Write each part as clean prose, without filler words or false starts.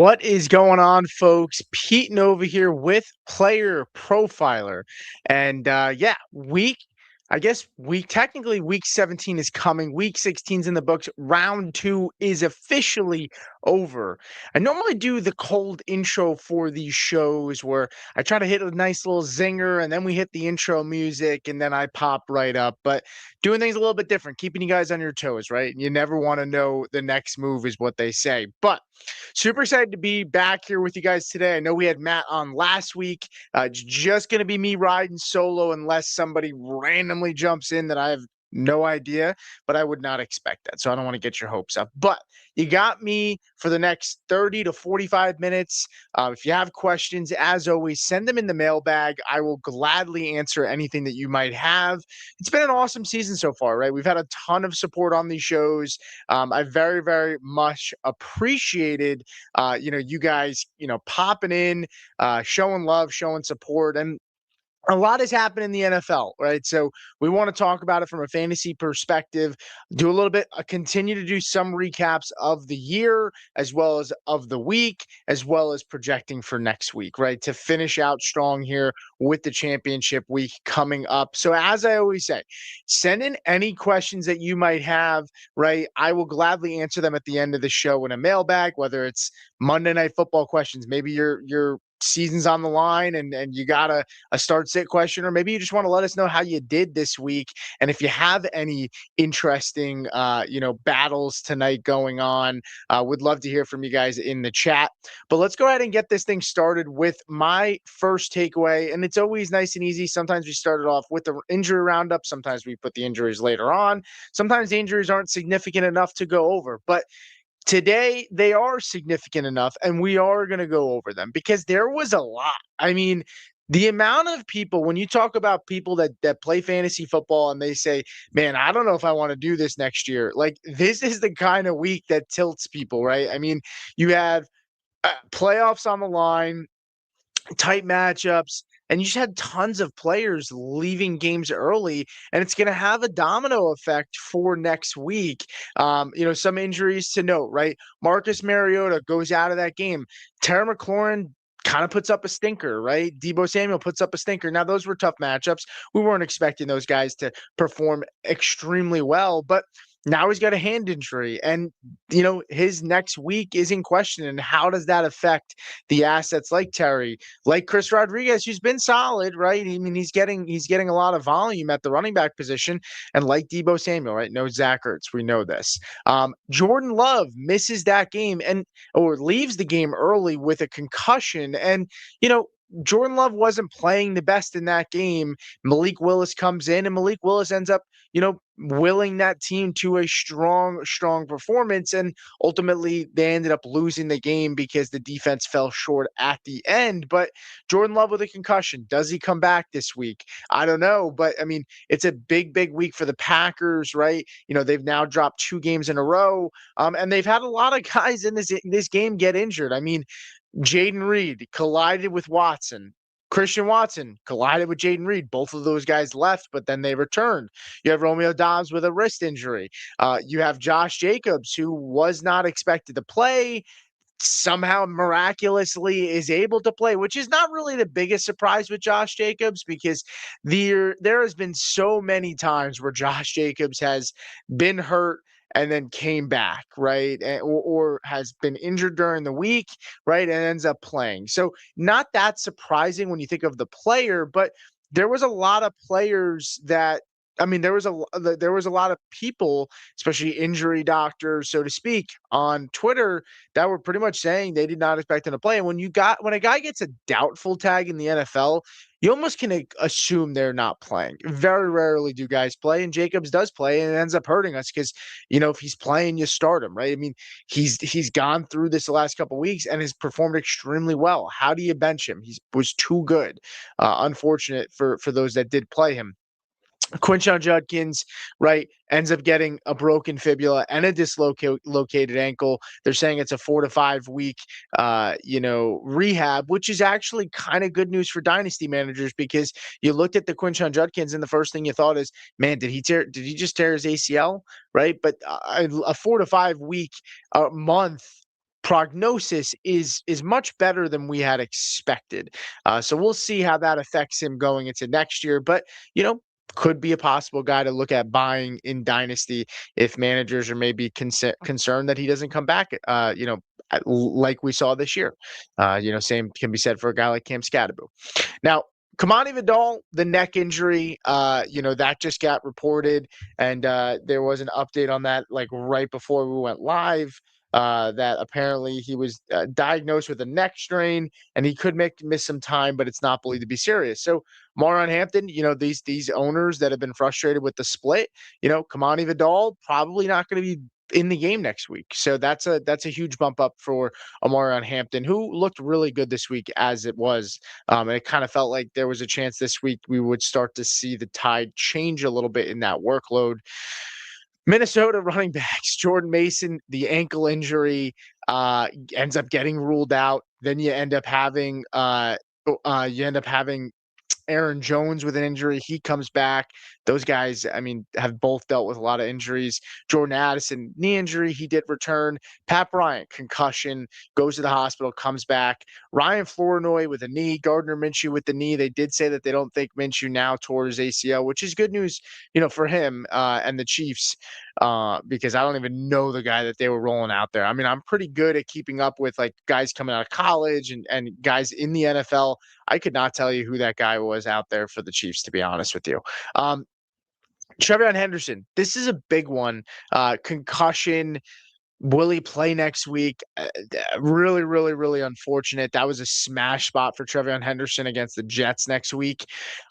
What is going on, folks? Pete Nova here with Player Profiler. And yeah, technically week 17 is coming. Week 16 is in the books. Round 2 is officially over. I normally do the cold intro for these shows where I try to hit a nice little zinger and then we hit the intro music and then I pop right up. But doing things a little bit different, keeping you guys on your toes, right? You never want to know the next move is what they say. But super excited to be back here with you guys today. I know we had Matt on last week. It's just going to be me riding solo unless somebody randomly jumps in that I have no idea, but I would not expect that. So I don't want to get your hopes up. But you got me for the next 30 to 45 minutes. If you have questions, as always, send them in the mailbag. I will gladly answer anything that you might have. It's been an awesome season so far, right? We've had a ton of support on these shows. I very, very much appreciated, you guys, popping in, showing love, showing support, and a lot has happened in the NFL, right? So we want to talk about it from a fantasy perspective, do a little bit, continue to do some recaps of the year as well as of the week, as well as projecting for next week, right? To finish out strong here with the championship week coming up. So as I always say, send in any questions that you might have, right? I will gladly answer them at the end of the show in a mailbag, whether it's Monday Night Football questions, maybe your season's on the line and you got a start sit question, or maybe you just want to let us know how you did this week. And if you have any interesting, battles tonight going on, would love to hear from you guys in the chat. But let's go ahead and get this thing started with my first takeaway. And it's always nice and easy. Sometimes we start it off with the injury roundup. Sometimes we put the injuries later on. Sometimes the injuries aren't significant enough to go over, but today, they are significant enough, and we are going to go over them because there was a lot. I mean, the amount of people, when you talk about people that play fantasy football and they say, man, I don't know if I want to do this next year. Like, this is the kind of week that tilts people, right? I mean, you have playoffs on the line, tight matchups, and you just had tons of players leaving games early, and it's going to have a domino effect for next week. Some injuries to note, right? Marcus Mariota goes out of that game. Terry McLaurin kind of puts up a stinker, right? Deebo Samuel puts up a stinker. Now, those were tough matchups. We weren't expecting those guys to perform extremely well, but now he's got a hand injury, and his next week is in question. And how does that affect the assets like Terry, like Chris Rodriguez, who's been solid, right? I mean, he's getting a lot of volume at the running back position, and like Deebo Samuel, right? No Zach Ertz, we know this. Jordan Love misses that game or leaves the game early with a concussion, and Jordan Love wasn't playing the best in that game. Malik Willis comes in, and Malik Willis ends up, willing that team to a strong, strong performance. And ultimately, they ended up losing the game because the defense fell short at the end. But Jordan Love with a concussion, does he come back this week? I don't know. But I mean, it's a big, big week for the Packers, right? They've now dropped 2 games in a row. And they've had a lot of guys in this game get injured. I mean, Jaden Reed collided with Watson. Christian Watson collided with Jaden Reed. Both of those guys left, but then they returned. You have Romeo Dobbs with a wrist injury. You have Josh Jacobs, who was not expected to play, somehow miraculously is able to play, which is not really the biggest surprise with Josh Jacobs, because there has been so many times where Josh Jacobs has been hurt and then came back, right? Or has been injured during the week, right? And ends up playing. So not that surprising when you think of the player, but there was a lot of players that, I mean, there was a lot of people, especially injury doctors, so to speak, on Twitter that were pretty much saying they did not expect him to play. And when a guy gets a doubtful tag in the NFL, you almost can assume they're not playing. Very rarely do guys play, and Jacobs does play, and it ends up hurting us because, if he's playing, you start him, right? I mean, he's gone through this the last couple of weeks and has performed extremely well. How do you bench him? He was too good. Unfortunate for those that did play him. Quinshon Judkins, right, ends up getting a broken fibula and a dislocated ankle. They're saying it's a 4 to 5 week, rehab, which is actually kind of good news for dynasty managers, because you looked at the Quinshon Judkins and the first thing you thought is, man, did he just tear his ACL, right? But a 4 to 5 week month prognosis is much better than we had expected. So we'll see how that affects him going into next year. But, could be a possible guy to look at buying in Dynasty if managers are maybe concerned that he doesn't come back, like we saw this year. Same can be said for a guy like Cam Scatterbo. Now, Kamani Vidal, the neck injury, that just got reported, and there was an update on that like right before we went live. That apparently he was diagnosed with a neck strain, and he could miss some time, but it's not believed to be serious. So, Maron Hampton, these owners that have been frustrated with the split, Kamani Vidal probably not going to be in the game next week. So that's a huge bump up for Omarion Hampton, who looked really good this week as it was. And it kind of felt like there was a chance this week we would start to see the tide change a little bit in that workload. Minnesota running backs, Jordan Mason, the ankle injury ends up getting ruled out. Then you end up having Aaron Jones with an injury. He comes back. Those guys, have both dealt with a lot of injuries. Jordan Addison, knee injury. He did return. Pat Bryant, concussion, goes to the hospital, comes back. Ryan Flournoy with a knee. Gardner Minshew with the knee. They did say that they don't think Minshew now tore his ACL, which is good news, for him and the Chiefs, because I don't even know the guy that they were rolling out there. I'm pretty good at keeping up with like guys coming out of college and guys in the NFL. I could not tell you who that guy was out there for the Chiefs, to be honest with you. TreVeyon Henderson, this is a big one. Concussion. Will he play next week? Really, really, really unfortunate. That was a smash spot for TreVeyon Henderson against the Jets next week.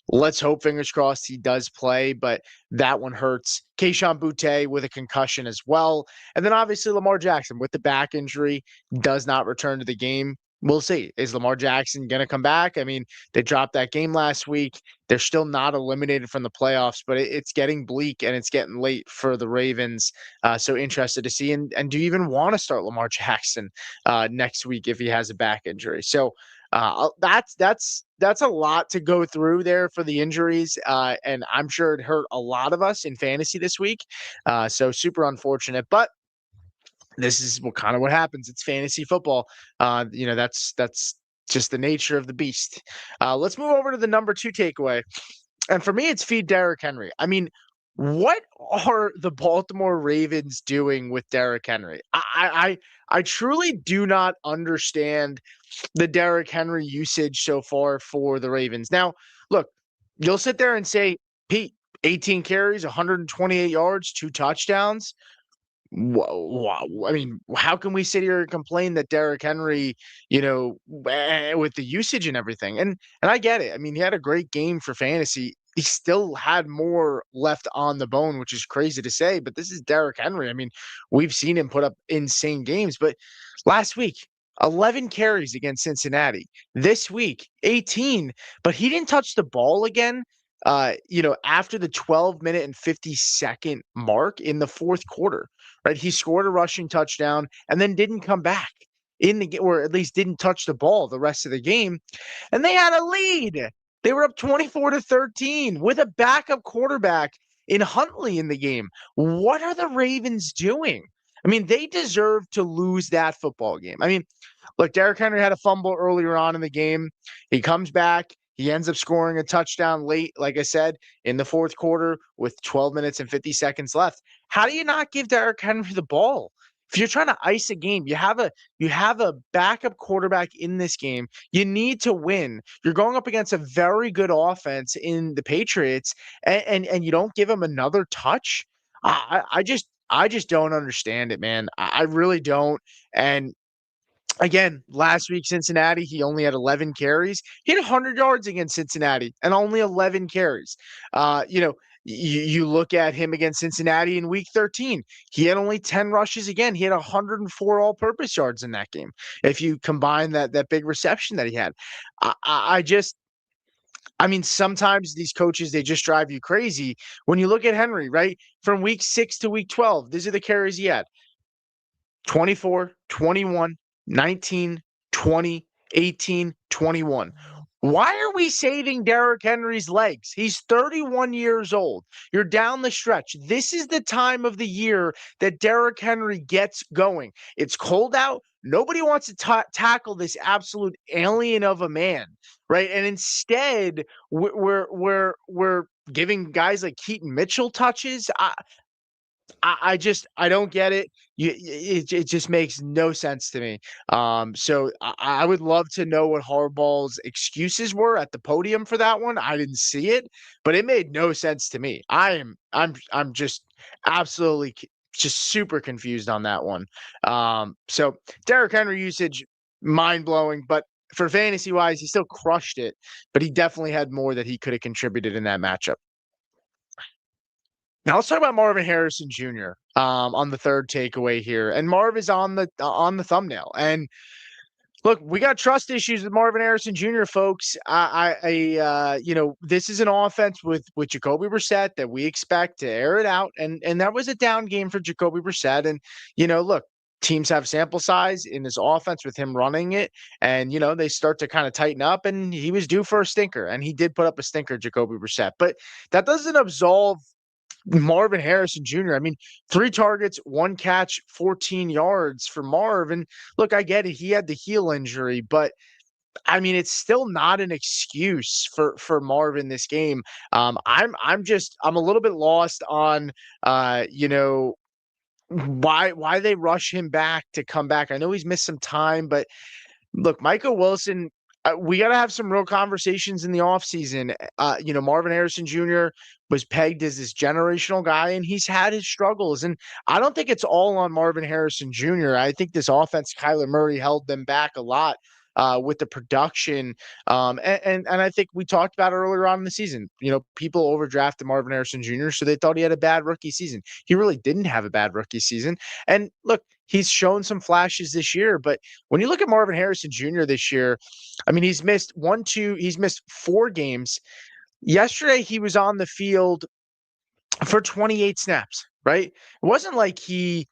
Let's hope, fingers crossed, he does play, but that one hurts. Kayshon Boutte with a concussion as well. And then obviously Lamar Jackson with the back injury does not return to the game. We'll see. Is Lamar Jackson going to come back? They dropped that game last week. They're still not eliminated from the playoffs, but it's getting bleak and it's getting late for the Ravens. So interested to see. And do you even want to start Lamar Jackson next week if he has a back injury? So that's a lot to go through there for the injuries. And I'm sure it hurt a lot of us in fantasy this week. So super unfortunate, but this is what happens. It's fantasy football. That's just the nature of the beast. Let's move over to the number 2 takeaway. And for me, it's feed Derrick Henry. What are the Baltimore Ravens doing with Derrick Henry? I truly do not understand the Derrick Henry usage so far for the Ravens. Now, look, you'll sit there and say, Pete, 18 carries, 128 yards, 2 touchdowns. How can we sit here and complain that Derrick Henry, with the usage and everything? And I get it. He had a great game for fantasy. He still had more left on the bone, which is crazy to say, but this is Derrick Henry. We've seen him put up insane games, but last week, 11 carries against Cincinnati. This week, 18, but he didn't touch the ball again. After the 12-minute and 50-second mark in the fourth quarter, right? He scored a rushing touchdown and then didn't come back in the game, or at least didn't touch the ball the rest of the game. And they had a lead. They were up 24-13 with a backup quarterback in Huntley in the game. What are the Ravens doing? They deserve to lose that football game. Look, Derrick Henry had a fumble earlier on in the game. He comes back. He ends up scoring a touchdown late, like I said, in the fourth quarter with 12 minutes and 50 seconds left. How do you not give Derrick Henry the ball? If you're trying to ice a game, you have a backup quarterback in this game. You need to win. You're going up against a very good offense in the Patriots, and you don't give him another touch. I just don't understand it, man. I really don't. And again, last week, Cincinnati, he only had 11 carries. He had 100 yards against Cincinnati and only 11 carries. You look at him against Cincinnati in week 13. He had only 10 rushes again. He had 104 all-purpose yards in that game. If you combine that big reception that he had. Sometimes these coaches, they just drive you crazy. When you look at Henry, right, from week 6 to week 12, these are the carries he had. 24, 21, 19, 20, 18, 21. Why are we saving Derrick Henry's legs? He's 31 years old. You're down the stretch. This is the time of the year that Derrick Henry gets going. It's cold out. nobody wants to tackle this absolute alien of a man, right? And instead, we're giving guys like Keaton Mitchell touches. I don't get it. It just makes no sense to me. So I would love to know what Harbaugh's excuses were at the podium for that one. I didn't see it, but it made no sense to me. I'm just absolutely just super confused on that one. So Derrick Henry usage, mind blowing, but for fantasy wise, he still crushed it, but he definitely had more that he could have contributed in that matchup. Now let's talk about Marvin Harrison Jr. On the third takeaway here, and Marv is on the thumbnail. And look, we got trust issues with Marvin Harrison Jr., folks. This is an offense with Jacoby Brissett that we expect to air it out, and that was a down game for Jacoby Brissett. And look, teams have sample size in this offense with him running it, and they start to kind of tighten up. And he was due for a stinker, and he did put up a stinker, Jacoby Brissett. But that doesn't absolve Marvin Harrison Jr. I mean, 3 targets, 1 catch, 14 yards for Marv. And look, I get it. He had the heel injury, but I mean, it's still not an excuse for Marv in this game. I'm a little bit lost on why they rush him back to come back. I know he's missed some time, but look, Michael Wilson, we got to have some real conversations in the offseason. Marvin Harrison Jr. was pegged as this generational guy, and he's had his struggles. And I don't think it's all on Marvin Harrison Jr. I think this offense, Kyler Murray, held them back a lot with the production. And I think we talked about earlier on in the season, people overdrafted Marvin Harrison Jr., so they thought he had a bad rookie season. He really didn't have a bad rookie season. And look, he's shown some flashes this year, but when you look at Marvin Harrison Jr. this year, I mean, he's missed 4 games. Yesterday, he was on the field for 28 snaps, right? It wasn't like he,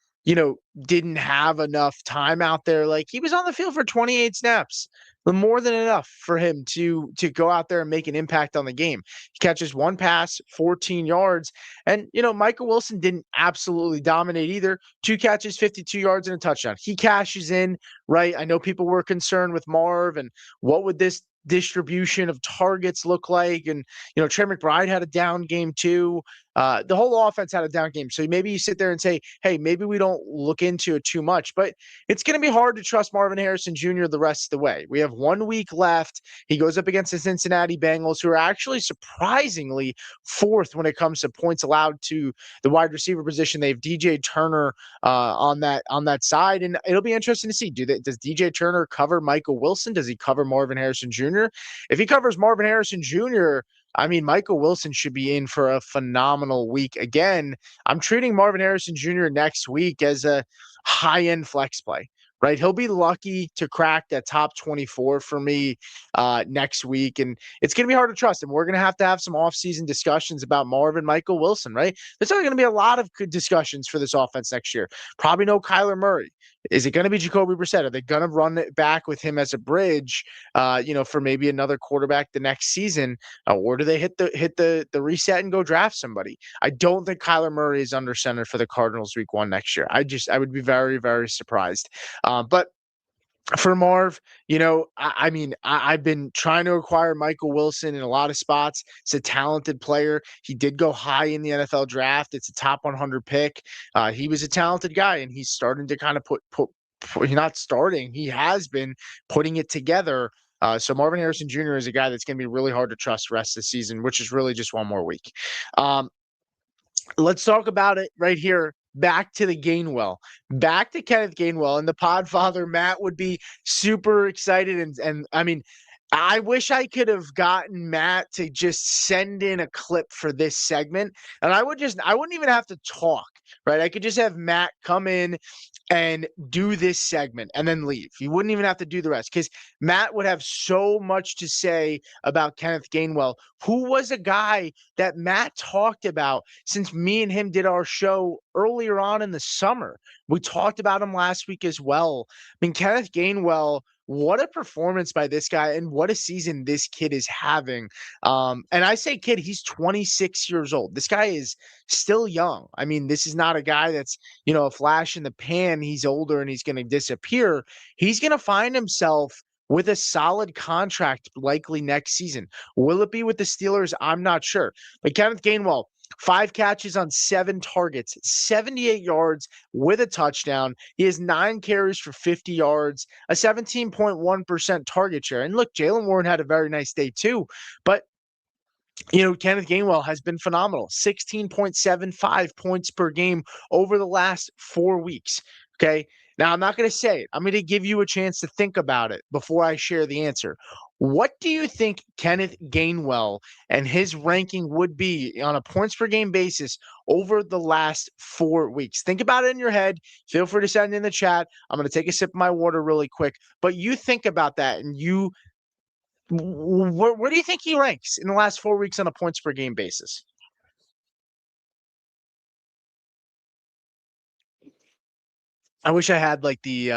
didn't have enough time out there. Like, he was on the field for 28 snaps, more than enough for him to go out there and make an impact on the game. He catches 1 pass, 14 yards. And, Michael Wilson didn't absolutely dominate either. 2 catches, 52 yards and a touchdown. He cashes in, right? I know people were concerned with Marv and what would this distribution of targets look like. And, Trey McBride had a down game too. The whole offense had a down game. So maybe you sit there and say, hey, maybe we don't look into it too much, but it's going to be hard to trust Marvin Harrison Jr. the rest of the way. We have 1 week left. He goes up against the Cincinnati Bengals, who are actually surprisingly 4th when it comes to points allowed to the wide receiver position. They have DJ Turner on that side. And it'll be interesting to see, does DJ Turner cover Michael Wilson? Does he cover Marvin Harrison Jr.? If he covers Marvin Harrison Jr., I mean, Michael Wilson should be in for a phenomenal week. Again, I'm treating Marvin Harrison Jr. next week as a high-end flex play, right? He'll be lucky to crack that top 24 for me next week. And it's going to be hard to trust him. We're going to have some offseason discussions about Marvin, Michael Wilson, right? There's only going to be a lot of good discussions for this offense next year. Probably no Kyler Murray. Is it going to be Jacoby Brissett? Are they going to run it back with him as a bridge, for maybe another quarterback the next season? Or do they hit the reset and go draft somebody? I don't think Kyler Murray is under center for the Cardinals week 1 next year. I would be very, very surprised. But for Marv, I've been trying to acquire Michael Wilson in a lot of spots. It's a talented player. He did go high in the NFL draft. It's a top 100 pick. He was a talented guy, and he's starting to kind of he has been putting it together. So Marvin Harrison Jr. is a guy that's going to be really hard to trust the rest of the season, which is really just 1 more week. Let's talk about it right here. Back to the Gainwell, back to Kenneth Gainwell, and the Podfather Matt would be super excited. And I mean, I wish I could have gotten Matt to just send in a clip for this segment, and I wouldn't even have to talk, right? I could just have Matt come in and do this segment and then leave. You wouldn't even have to do the rest, because Matt would have so much to say about Kenneth Gainwell, who was a guy that Matt talked about since me and him did our show earlier on in the summer. We talked about him last week as well. I mean, Kenneth Gainwell what a performance by this guy and what a season this kid is having. And I say kid, he's 26 years old. This guy is still young. I mean, this is not a guy that's, a flash in the pan. He's older and he's going to disappear. He's going to find himself with a solid contract likely next season. Will it be with the Steelers? I'm not sure. But Kenneth Gainwell, 5 catches on 7 targets, 78 yards with a touchdown. He has 9 carries for 50 yards, a 17.1% target share. And look, Jaylen Warren had a very nice day too. But Kenneth Gainwell has been phenomenal. 16.75 points per game over the last 4 weeks. Okay. Now, I'm not going to say it. I'm going to give you a chance to think about it before I share the answer. What do you think Kenneth Gainwell and his ranking would be on a points per game basis over the last 4 weeks? Think about it in your head. Feel free to send it in the chat. I'm going to take a sip of my water really quick. But you think about that and where do you think he ranks in the last 4 weeks on a points per game basis? I wish I had like the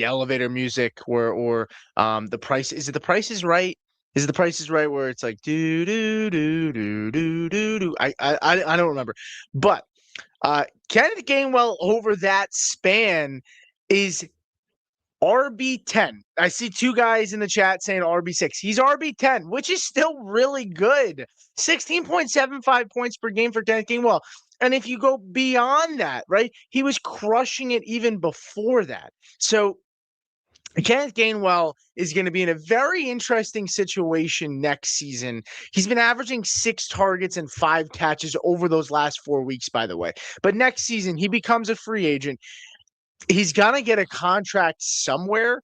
elevator music or the price. Is it the Price is Right? Is it the Price is Right where it's like do do do do do do do? I don't remember, but Kenneth Gainwell over that span is RB10. I see 2 guys in the chat saying RB6. He's RB10, which is still really good. 16.75 points per game for Kenneth Gainwell. And if you go beyond that, right, he was crushing it even before that. So Kenneth Gainwell is going to be in a very interesting situation next season. He's been averaging 6 targets and 5 catches over those last 4 weeks, by the way. But next season, he becomes a free agent. He's going to get a contract somewhere.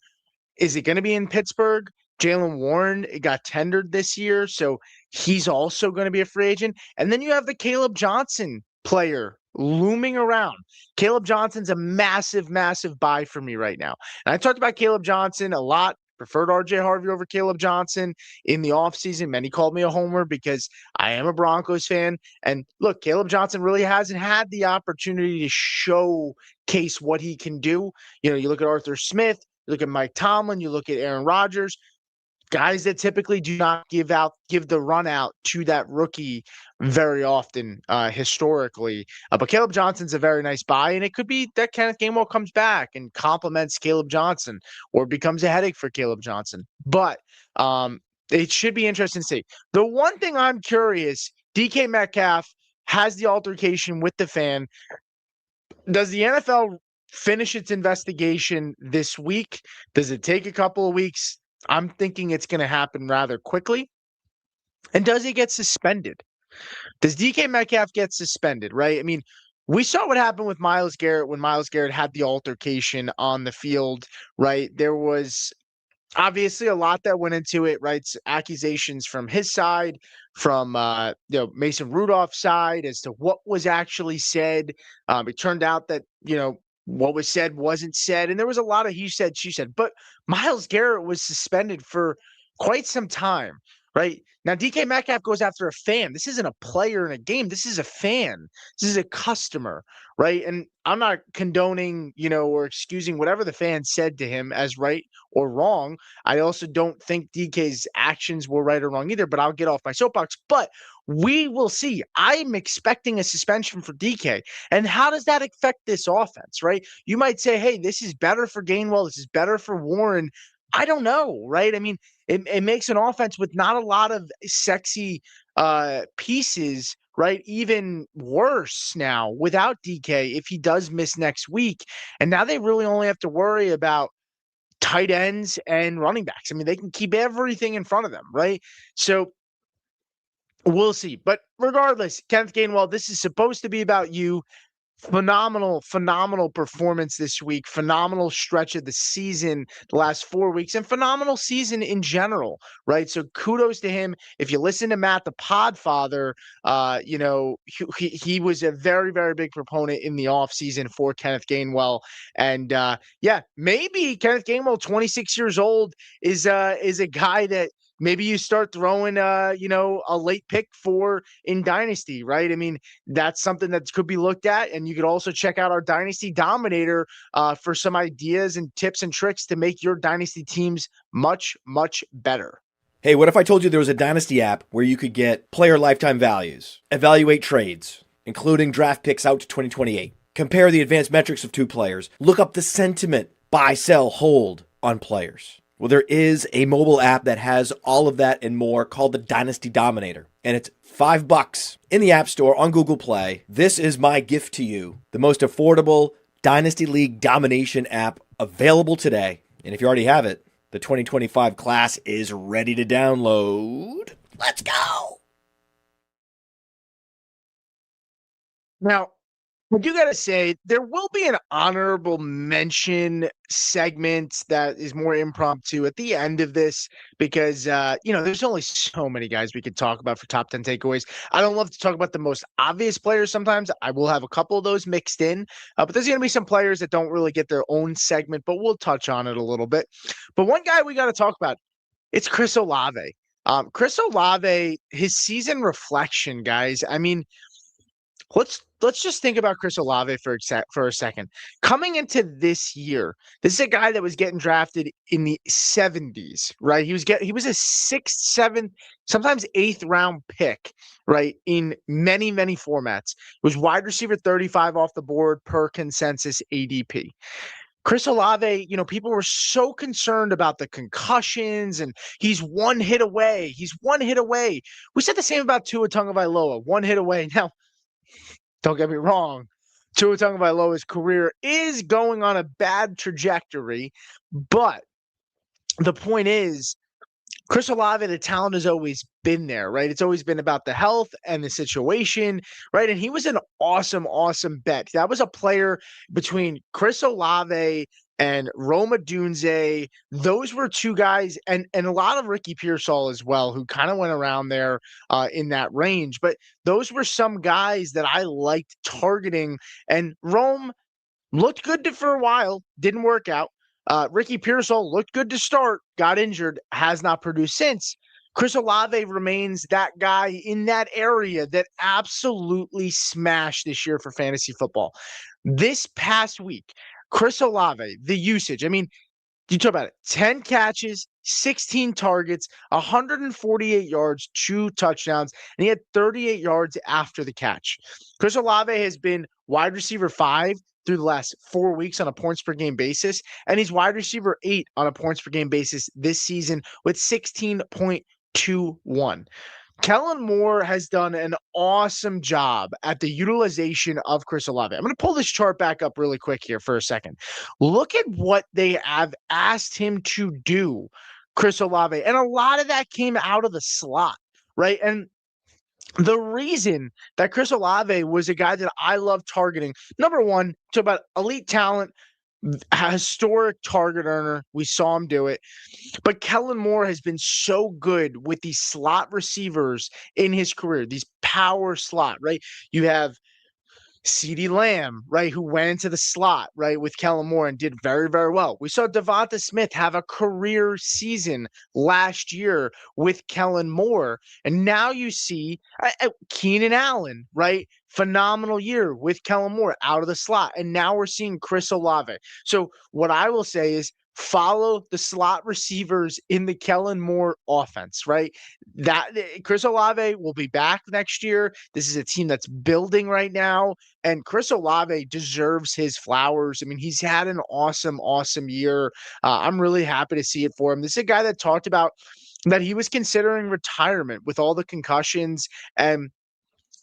Is it going to be in Pittsburgh? Jaylen Warren got tendered this year, so he's also going to be a free agent. And then you have the Caleb Johnson player looming around. Caleb Johnson's a massive, massive buy for me right now. And I talked about Caleb Johnson a lot. Preferred RJ Harvey over Caleb Johnson in the offseason. Many called me a homer because I am a Broncos fan. And look, Caleb Johnson really hasn't had the opportunity to showcase what he can do. You look at Arthur Smith, you look at Mike Tomlin, you look at Aaron Rodgers, guys that typically do not give the run out to that rookie very often historically. But Caleb Johnson's a very nice buy, and it could be that Kenneth Gainwell comes back and complements Caleb Johnson or becomes a headache for Caleb Johnson. But it should be interesting to see. The one thing I'm curious, DK Metcalf has the altercation with the fan. Does the NFL finish its investigation this week? Does it take a couple of weeks? I'm thinking it's going to happen rather quickly. And does he get suspended? Does DK Metcalf get suspended, right? I mean, we saw what happened with Myles Garrett when Myles Garrett had the altercation on the field, right? There was obviously a lot that went into it, right? Accusations from his side, from Mason Rudolph's side as to what was actually said. It turned out that, what was said wasn't said. And there was a lot of he said, she said. But Myles Garrett was suspended for quite some time, right? Now, DK Metcalf goes after a fan. This isn't a player in a game. This is a fan. This is a customer, right? And I'm not condoning, or excusing whatever the fan said to him as right or wrong. I also don't think DK's actions were right or wrong either, but I'll get off my soapbox. But we will see. I'm expecting a suspension for DK. And how does that affect this offense, right? You might say, hey, this is better for Gainwell. This is better for Warren. I don't know, right? I mean, it makes an offense with not a lot of sexy pieces, right? Even worse now without DK if he does miss next week. And now they really only have to worry about tight ends and running backs. I mean, they can keep everything in front of them, right? So we'll see. But regardless, Kenneth Gainwell, this is supposed to be about you. Phenomenal performance this week, phenomenal stretch of the season, the last 4 weeks, and phenomenal season in general, right? So kudos to him. If you listen to Matt, the Podfather, he was a very, very big proponent in the offseason for Kenneth Gainwell. And maybe Kenneth Gainwell, 26 years old, is a guy that maybe you start throwing, a late pick for in Dynasty, right? I mean, that's something that could be looked at. And you could also check out our Dynasty Dominator for some ideas and tips and tricks to make your Dynasty teams much, much better. Hey, what if I told you there was a Dynasty app where you could get player lifetime values, evaluate trades, including draft picks out to 2028, compare the advanced metrics of two players, look up the sentiment, buy, sell, hold on players? Well, there is a mobile app that has all of that and more called the Dynasty Dominator, and it's $5 in the App Store on Google Play. This is my gift to you, the most affordable Dynasty League domination app available today. And if you already have it, the 2025 class is ready to download. Let's go. Now, I do got to say, there will be an honorable mention segment that is more impromptu at the end of this because, there's only so many guys we could talk about for top 10 takeaways. I don't love to talk about the most obvious players sometimes. I will have a couple of those mixed in, but there's going to be some players that don't really get their own segment, but we'll touch on it a little bit. But one guy we got to talk about, it's Chris Olave. Chris Olave, his season reflection, guys. I mean, let's just think about Chris Olave for a second. Coming into this year, this is a guy that was getting drafted in the 70s, right? He was a sixth, seventh, sometimes eighth round pick, right? In many, many formats. It was wide receiver 35 off the board per consensus ADP. Chris Olave, people were so concerned about the concussions and he's one hit away. He's one hit away. We said the same about Tua Tagovailoa, one hit away. Now, don't get me wrong, Tua Tagovailoa's career is going on a bad trajectory, but the point is, Chris Olave, the talent has always been there, right? It's always been about the health and the situation, right? And he was an awesome, awesome bet. That was a player between Chris Olave and Rome Odunze. Those were two guys, and a lot of Ricky Pearsall as well, who kind of went around there in that range. But those were some guys that I liked targeting. And Rome looked good for a while, didn't work out. Ricky Pearsall looked good to start, got injured, has not produced since. Chris Olave remains that guy in that area that absolutely smashed this year for fantasy football. This past week, Chris Olave, the usage, I mean, you talk about it, 10 catches, 16 targets, 148 yards, 2 touchdowns, and he had 38 yards after the catch. Chris Olave has been wide receiver 5 through the last 4 weeks on a points per game basis, and he's wide receiver 8 on a points per game basis this season with 16.21. Kellen Moore has done an awesome job at the utilization of Chris Olave. I'm going to pull this chart back up really quick here for a second. Look at what they have asked him to do, Chris Olave. And a lot of that came out of the slot, right? And the reason that Chris Olave was a guy that I love targeting, number one, to about elite talent, historic target earner. We saw him do it. But Kellen Moore has been so good with these slot receivers in his career, these power slot, right? You have CeeDee Lamb, right, who went into the slot, right, with Kellen Moore and did very, very well. We saw Devonta Smith have a career season last year with Kellen Moore. And now you see Keenan Allen, right, phenomenal year with Kellen Moore out of the slot. And now we're seeing Chris Olave. So what I will say is, follow the slot receivers in the Kellen Moore offense, right? That Chris Olave will be back next year. This is a team that's building right now, and Chris Olave deserves his flowers. I mean, he's had an awesome, awesome year. I'm really happy to see it for him. This is a guy that talked about that he was considering retirement with all the concussions, and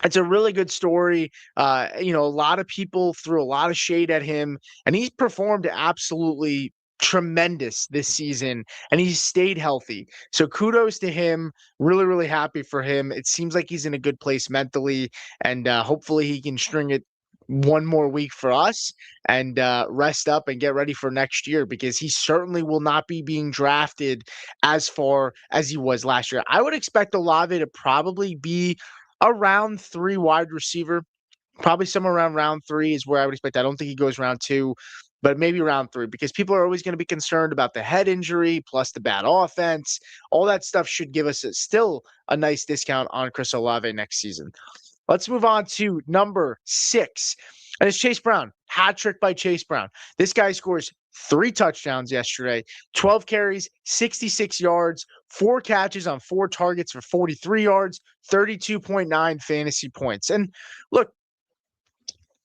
it's a really good story. A lot of people threw a lot of shade at him, and he's performed absolutely tremendous this season, and he's stayed healthy. So kudos to him. Really, really happy for him. It seems like he's in a good place mentally, and hopefully he can string it one more week for us and rest up and get ready for next year, because he certainly will not be being drafted as far as he was last year. I would expect Olave to probably be a round 3 wide receiver. Probably somewhere around round 3 is where I would expect. I don't think he goes round 2. but maybe round 3, because people are always going to be concerned about the head injury plus the bad offense. All that stuff should give us still a nice discount on Chris Olave next season. Let's move on to number 6. And it's Chase Brown. Hat trick by Chase Brown. This guy scores 3 touchdowns yesterday, 12 carries, 66 yards, 4 catches on 4 targets for 43 yards, 32.9 fantasy points. And look,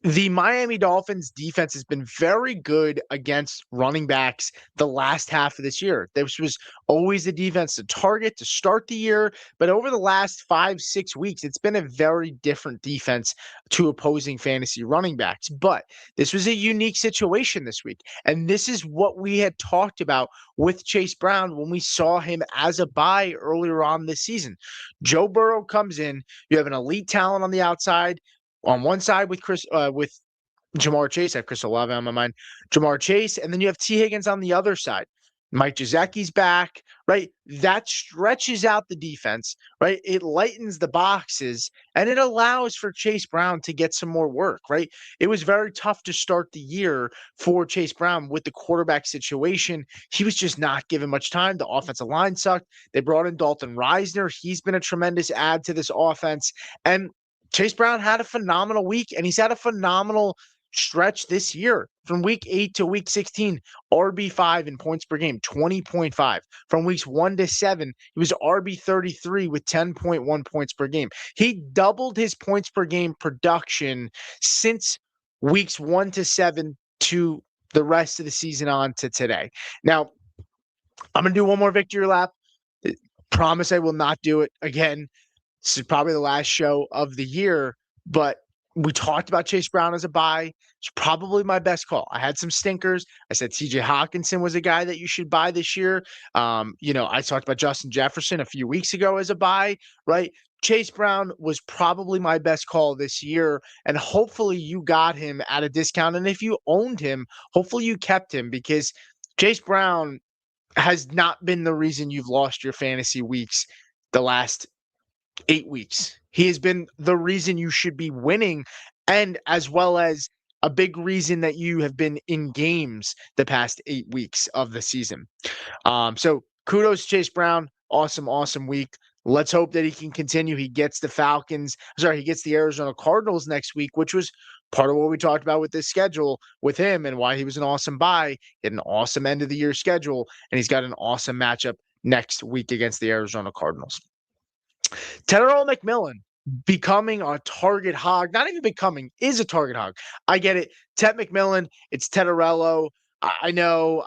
the Miami Dolphins defense has been very good against running backs the last half of this year. This was always the defense to target to start the year, but over the last 5-6 weeks, it's been a very different defense to opposing fantasy running backs. But this was a unique situation this week, and this is what we had talked about with Chase Brown when we saw him as a buy earlier on this season. Joe Burrow comes in, you have an elite talent on the outside. On one side with Jamar Chase, I have Chris Olave on my mind, Jamar Chase, and then you have T. Higgins on the other side. Mike Gesicki's back, right? That stretches out the defense, right? It lightens the boxes, and it allows for Chase Brown to get some more work, right? It was very tough to start the year for Chase Brown with the quarterback situation. He was just not given much time. The offensive line sucked. They brought in Dalton Reisner. He's been a tremendous add to this offense, and Chase Brown had a phenomenal week, and he's had a phenomenal stretch this year from week 8 to week 16, RB5 in points per game, 20.5. From weeks 1 to 7, he was RB33 with 10.1 points per game. He doubled his points per game production since weeks 1 to 7 to the rest of the season on to today. Now, I'm going to do one more victory lap. Promise I will not do it again. This is probably the last show of the year, but we talked about Chase Brown as a buy. It's probably my best call. I had some stinkers. I said TJ Hawkinson was a guy that you should buy this year. I talked about Justin Jefferson a few weeks ago as a buy, right? Chase Brown was probably my best call this year, and hopefully you got him at a discount. And if you owned him, hopefully you kept him, because Chase Brown has not been the reason you've lost your fantasy weeks the last 8 weeks. He has been the reason you should be winning, and as well as a big reason that you have been in games the past 8 weeks of the season. So kudos, Chase Brown. Awesome week. Let's hope that he can continue. He gets he gets the Arizona Cardinals next week, which was part of what we talked about with this schedule with him and why he was an awesome buy. He had an awesome end of the year schedule, and he's got an awesome matchup next week against the Arizona Cardinals. Terrell McMillan becoming a target hog, not even becoming, is a target hog. I get it. Ted McMillan, it's Tetterello. I know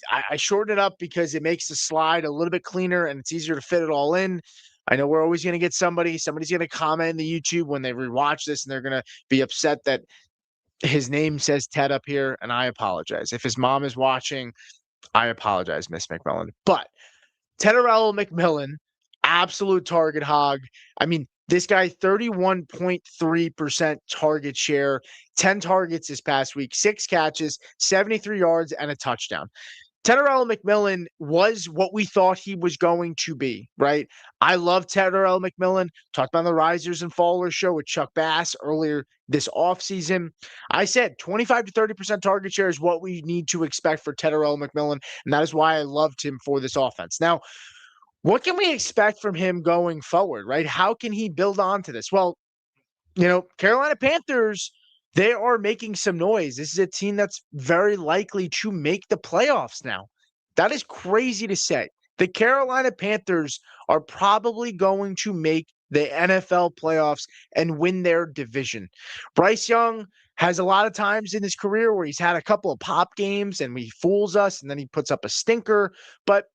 I shorten it up because it makes the slide a little bit cleaner and it's easier to fit it all in. I know we're always going to get somebody's going to comment in the YouTube when they rewatch this, and they're going to be upset that his name says Ted up here, and I apologize. If his mom is watching, I apologize, Miss McMillan. But Tetterello McMillan, absolute target hog. I mean, this guy, 31.3% target share, 10 targets this past week, 6 catches, 73 yards, and a touchdown. Tetterell McMillan was what we thought he was going to be, right? I love Tetterell McMillan. Talked about the Risers and Fallers show with Chuck Bass earlier this offseason. I said 25 to 30% target share is what we need to expect for Tetterell McMillan, and that is why I loved him for this offense. Now, what can we expect from him going forward, right? How can he build on to this? Well, Carolina Panthers, they are making some noise. This is a team that's very likely to make the playoffs now. That is crazy to say. The Carolina Panthers are probably going to make the NFL playoffs and win their division. Bryce Young has a lot of times in his career where he's had a couple of pop games and he fools us and then he puts up a stinker, but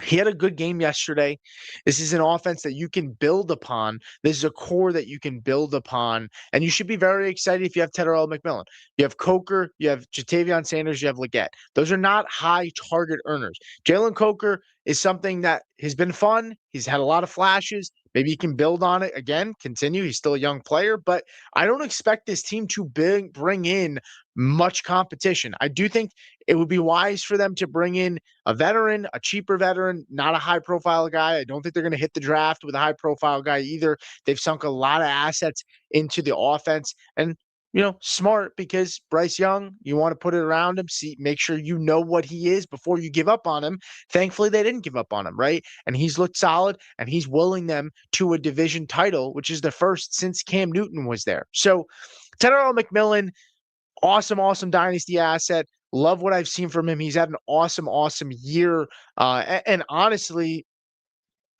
he had a good game yesterday. This is an offense that you can build upon. This is a core that you can build upon. And you should be very excited if you have Tetterell McMillan. You have Coker, you have Jatavion Sanders, you have Leggett. Those are not high target earners. Jalen Coker is something that has been fun. He's had a lot of flashes. Maybe he can build on it again, continue. He's still a young player, but I don't expect this team to bring in much competition. I do think it would be wise for them to bring in a veteran, a cheaper veteran, not a high-profile guy. I don't think they're going to hit the draft with a high-profile guy either. They've sunk a lot of assets into the offense, and smart because Bryce Young, you want to put it around him, make sure you know what he is before you give up on him. Thankfully, they didn't give up on him, right? And he's looked solid, and he's willing them to a division title, which is the first since Cam Newton was there. So, Tenero McMillan, awesome, awesome dynasty asset. Love what I've seen from him. He's had an awesome, awesome year. And honestly,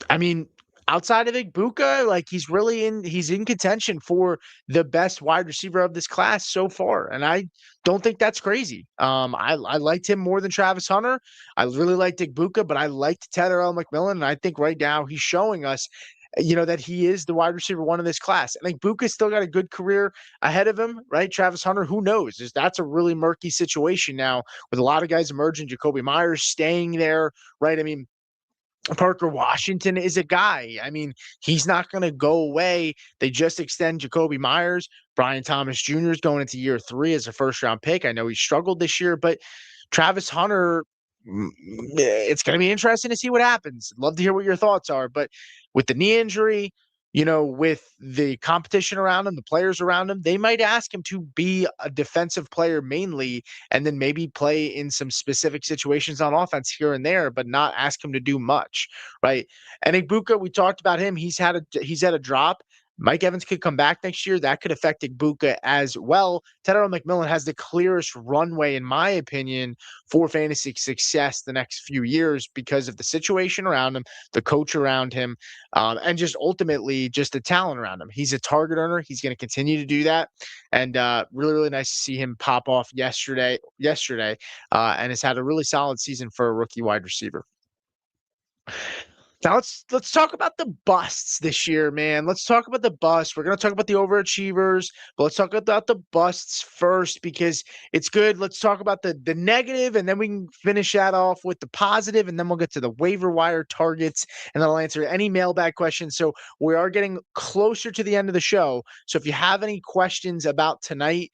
I mean, outside of Igbuka, like he's in contention for the best wide receiver of this class so far. And I don't think that's crazy. I liked him more than Travis Hunter. I really liked Igbuka, but I liked Tether McMillan. And I think right now he's showing us, that he is the wide receiver one in this class. I think Buka's still got a good career ahead of him, right? Travis Hunter, who knows? That's a really murky situation now with a lot of guys emerging. Jacoby Myers staying there, right? I mean, Parker Washington is a guy. I mean, he's not going to go away. They just extend Jacoby Myers. Brian Thomas Jr. is going into year 3 as a first-round pick. I know he struggled this year, but Travis Hunter, it's going to be interesting to see what happens. Love to hear what your thoughts are. But with the knee injury, with the competition around him, the players around him, they might ask him to be a defensive player mainly, and then maybe play in some specific situations on offense here and there, but not ask him to do much, right? And Igbuka, we talked about him. He's had a drop. Mike Evans could come back next year. That could affect Igbuka as well. Tedero McMillan has the clearest runway, in my opinion, for fantasy success the next few years because of the situation around him, the coach around him, and just ultimately just the talent around him. He's a target earner. He's going to continue to do that. And really, really nice to see him pop off yesterday, and has had a really solid season for a rookie wide receiver. Now let's talk about the busts this year, man. Let's talk about the busts. We're gonna talk about the overachievers, but let's talk about the busts first because it's good. Let's talk about the negative, and then we can finish that off with the positive, and then we'll get to the waiver wire targets, and then I'll answer any mailbag questions. So we are getting closer to the end of the show. So if you have any questions about tonight,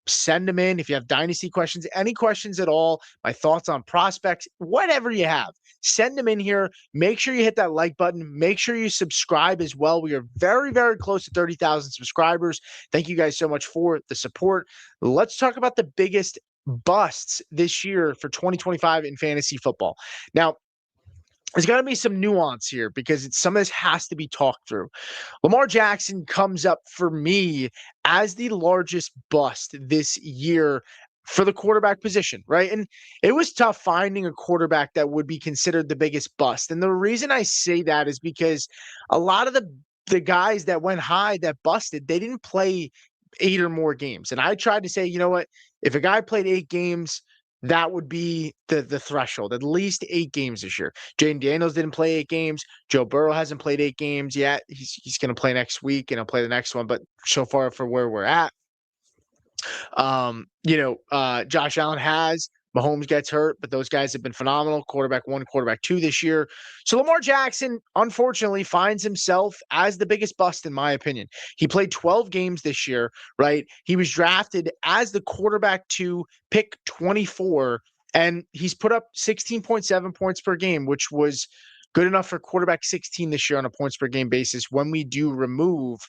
send them in. If you have dynasty questions, any questions at all, my thoughts on prospects, whatever you have, send them in here. Make sure you hit that like button. Make sure you subscribe as well. We are very, very close to 30,000 subscribers. Thank you guys so much for the support. Let's talk about the biggest busts this year for 2025 in fantasy football. Now, there's got to be some nuance here because some of this has to be talked through. Lamar Jackson comes up for me as the largest bust this year for the quarterback position, right? And it was tough finding a quarterback that would be considered the biggest bust. And the reason I say that is because a lot of the guys that went high that busted, they didn't play 8 or more games. And I tried to say, you know what? If a guy played 8 games, that would be the threshold, at least 8 games this year. Jaden Daniels didn't play 8 games. Joe Burrow hasn't played 8 games yet. He's going to play next week, and he'll play the next one. But so far for where we're at, Josh Allen has. Mahomes gets hurt, but those guys have been phenomenal. Quarterback 1, quarterback 2 this year. So Lamar Jackson, unfortunately, finds himself as the biggest bust, in my opinion. He played 12 games this year, right? He was drafted as the quarterback 2, pick 24, and he's put up 16.7 points per game, which was good enough for quarterback 16 this year on a points per game basis when we do remove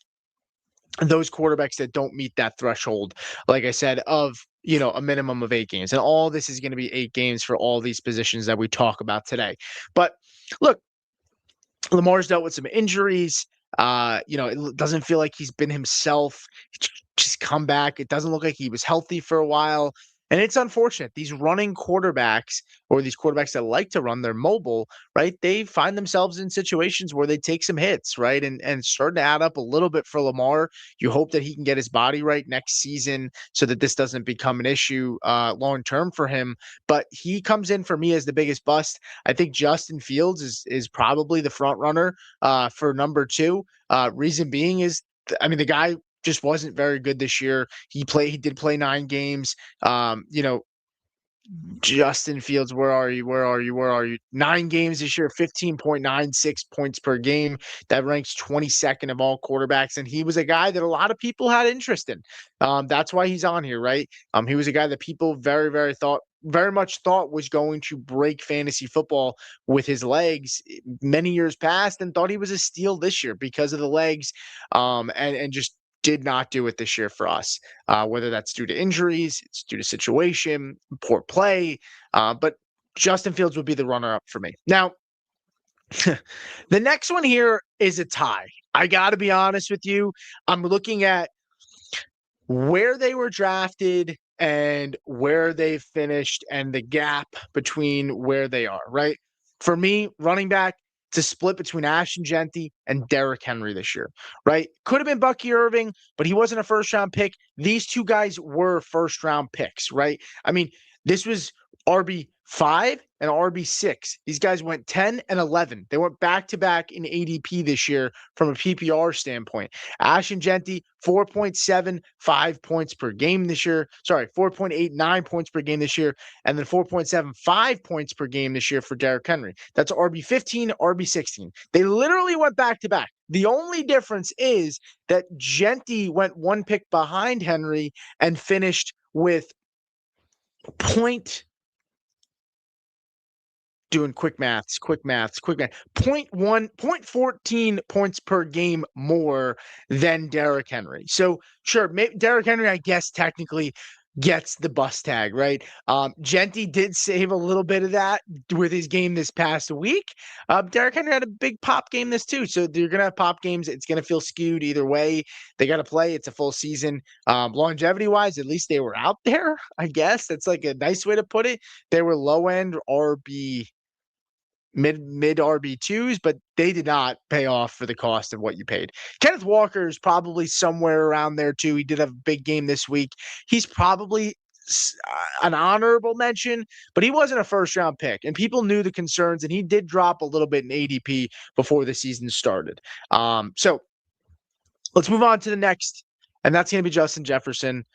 those quarterbacks that don't meet that threshold, like I said, of a minimum of 8 games. And all this is going to be 8 games for all these positions that we talk about today. But look, Lamar's dealt with some injuries. It doesn't feel like he's been himself. Just come back. It doesn't look like he was healthy for a while. And it's unfortunate. These running quarterbacks, or these quarterbacks that like to run, they're mobile, right? They find themselves in situations where they take some hits, right? And it's starting to add up a little bit for Lamar. You hope that he can get his body right next season so that this doesn't become an issue long term for him. But he comes in for me as the biggest bust. I think Justin Fields is probably the front runner for number 2. Reason being is, the guy just wasn't very good this year. He did play 9 games. Justin Fields, where are you? 9 games this year, 15.96 points per game. That ranks 22nd of all quarterbacks. And he was a guy that a lot of people had interest in. That's why he's on here, right? He was a guy that people very much thought was going to break fantasy football with his legs many years past, and thought he was a steal this year because of the legs, and just did not do it this year for us. Whether that's due to injuries, it's due to situation, poor play, but Justin Fields would be the runner-up for me. Now, the next one here is a tie. I got to be honest with you. I'm looking at where they were drafted and where they finished and the gap between where they are, right? For me, running back, it's a split between Ashton Genty and Derrick Henry this year, right? Could have been Bucky Irving, but he wasn't a first-round pick. These two guys were first-round picks, right? I mean, this was RB5 and RB6. These guys went 10 and 11. They went back-to-back in ADP this year from a PPR standpoint. Ashton Genty, 4.75 points per game this year. Sorry, 4.89 points per game this year, and then 4.75 points per game this year for Derrick Henry. That's RB15, RB16. They literally went back-to-back. The only difference is that Genty went one pick behind Henry and finished with doing quick maths, 0.14 points per game more than Derrick Henry. So sure, Derrick Henry, I guess, technically gets the bus tag, right? Genty did save a little bit of that with his game this past week. Derrick Henry had a big pop game this too. So you're going to have pop games. It's going to feel skewed either way. They got to play. It's a full season. Longevity wise, at least they were out there, I guess. That's like a nice way to put it. They were low end RB mid RB2s, but they did not pay off for the cost of what you paid. Kenneth Walker is probably somewhere around there too. He did have a big game this week. He's probably an honorable mention, but he wasn't a first round pick, and people knew the concerns, and he did drop a little bit in ADP before the season started. So let's move on to the next, and that's going to be Justin Jefferson.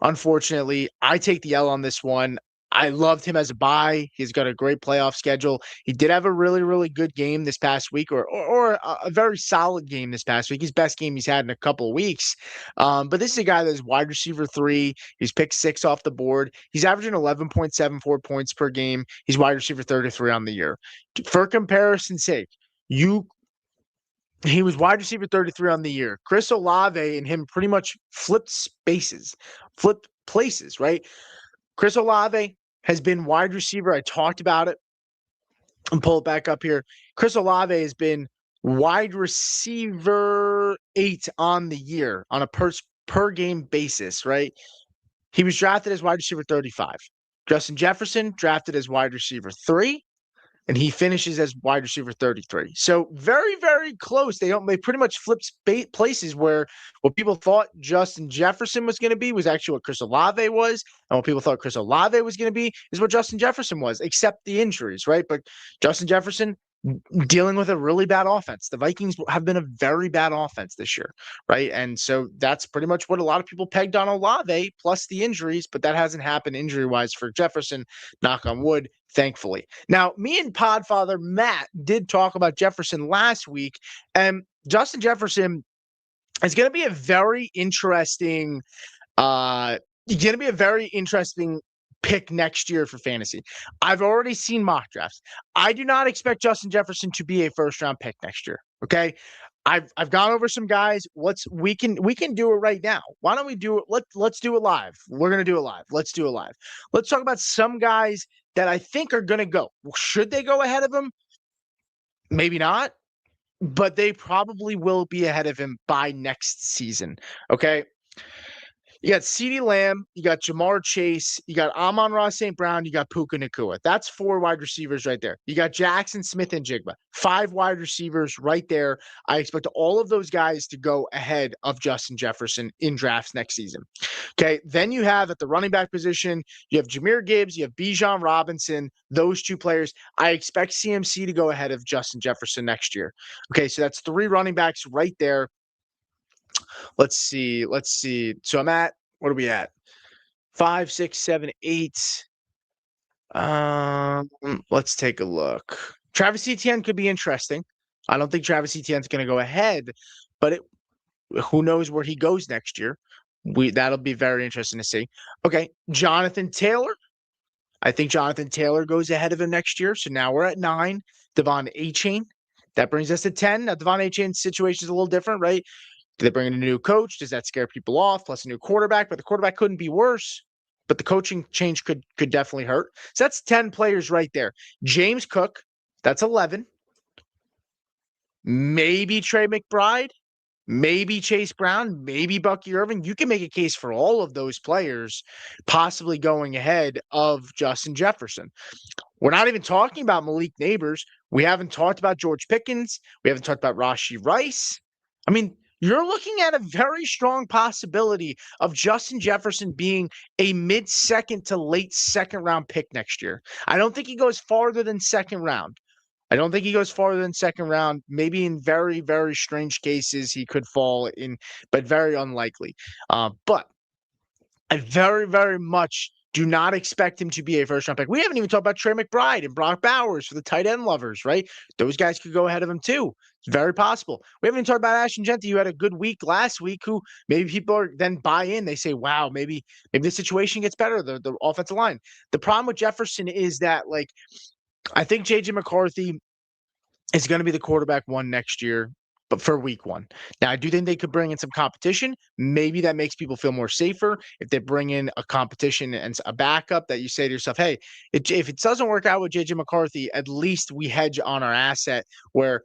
Unfortunately, I take the L on this one. I loved him as a buy. He's got a great playoff schedule. He did have a really, really good game this past week, or a very solid game this past week. His best game he's had in a couple of weeks. But this is a guy that's wide receiver 3. He's picked 6 off the board. He's averaging 11.74 points per game. He's wide receiver 33 on the year. For comparison's sake, he was wide receiver 33 on the year. Chris Olave and him pretty much flipped places, right? Chris Olave has been wide receiver. I talked about it. And pull it back up here. Chris Olave has been wide receiver 8 on the year on a per game basis, right? He was drafted as wide receiver 35. Justin Jefferson drafted as wide receiver 3. And he finishes as wide receiver 33. So very, very close. They pretty much flipped places where what people thought Justin Jefferson was going to be was actually what Chris Olave was. And what people thought Chris Olave was going to be is what Justin Jefferson was, except the injuries, right? But Justin Jefferson dealing with a really bad offense. The Vikings have been a very bad offense this year, right? And so that's pretty much what a lot of people pegged on Olave, plus the injuries, but that hasn't happened injury-wise for Jefferson, knock on wood, thankfully. Now, me and Podfather Matt did talk about Jefferson last week, and Justin Jefferson is going to be a very interesting pick next year for fantasy. I've already seen mock drafts. I do not expect Justin Jefferson to be a first round pick next year. Okay. I've gone over some guys. We can do it right now. Why don't we do it? Let's do it live. We're gonna do it live. Let's do it live. Let's talk about some guys that I think are gonna go. Should they go ahead of him? Maybe not, but they probably will be ahead of him by next season. Okay. You got CeeDee Lamb, you got Jamar Chase, you got Amon-Ra St. Brown, you got Puka Nacua. That's 4 wide receivers right there. You got Jackson Smith and Jigba. 5 wide receivers right there. I expect all of those guys to go ahead of Justin Jefferson in drafts next season. Okay, then you have at the running back position, you have Jahmyr Gibbs, you have Bijan Robinson, those 2 players. I expect CMC to go ahead of Justin Jefferson next year. Okay, so that's 3 running backs right there. Let's see. So I'm at, what are we at? 5, 6, 7, 8. Let's take a look. Travis Etienne could be interesting. I don't think Travis Etienne's going to go ahead, but who knows where he goes next year. That'll be very interesting to see. Okay, Jonathan Taylor. I think Jonathan Taylor goes ahead of him next year. So now we're at 9. Devon Achane. That brings us to 10. Now, Devon Achane's situation is a little different, right? Do they bring in a new coach? Does that scare people off? Plus a new quarterback, but the quarterback couldn't be worse. But the coaching change could definitely hurt. So that's 10 players right there. James Cook, that's 11. Maybe Trey McBride, maybe Chase Brown, maybe Bucky Irving. You can make a case for all of those players possibly going ahead of Justin Jefferson. We're not even talking about Malik Neighbors. We haven't talked about George Pickens. We haven't talked about Rashee Rice. I mean, you're looking at a very strong possibility of Justin Jefferson being a mid-second to late second round pick next year. I don't think he goes farther than second round. Maybe in very, very strange cases, he could fall in, but very unlikely. But I very, very much do not expect him to be a first-round pick. We haven't even talked about Trey McBride and Brock Bowers for the tight end lovers, right? Those guys could go ahead of him too. It's very possible. We haven't even talked about Ashton Jeanty, who had a good week last week, who maybe people are then buy in. They say, wow, maybe the situation gets better, the offensive line. The problem with Jefferson is that, like, I think J.J. McCarthy is going to be the quarterback one next year, but for week one. Now, I do think they could bring in some competition. Maybe that makes people feel more safer if they bring in a competition and a backup that you say to yourself, hey, if it doesn't work out with J.J. McCarthy, at least we hedge on our asset where,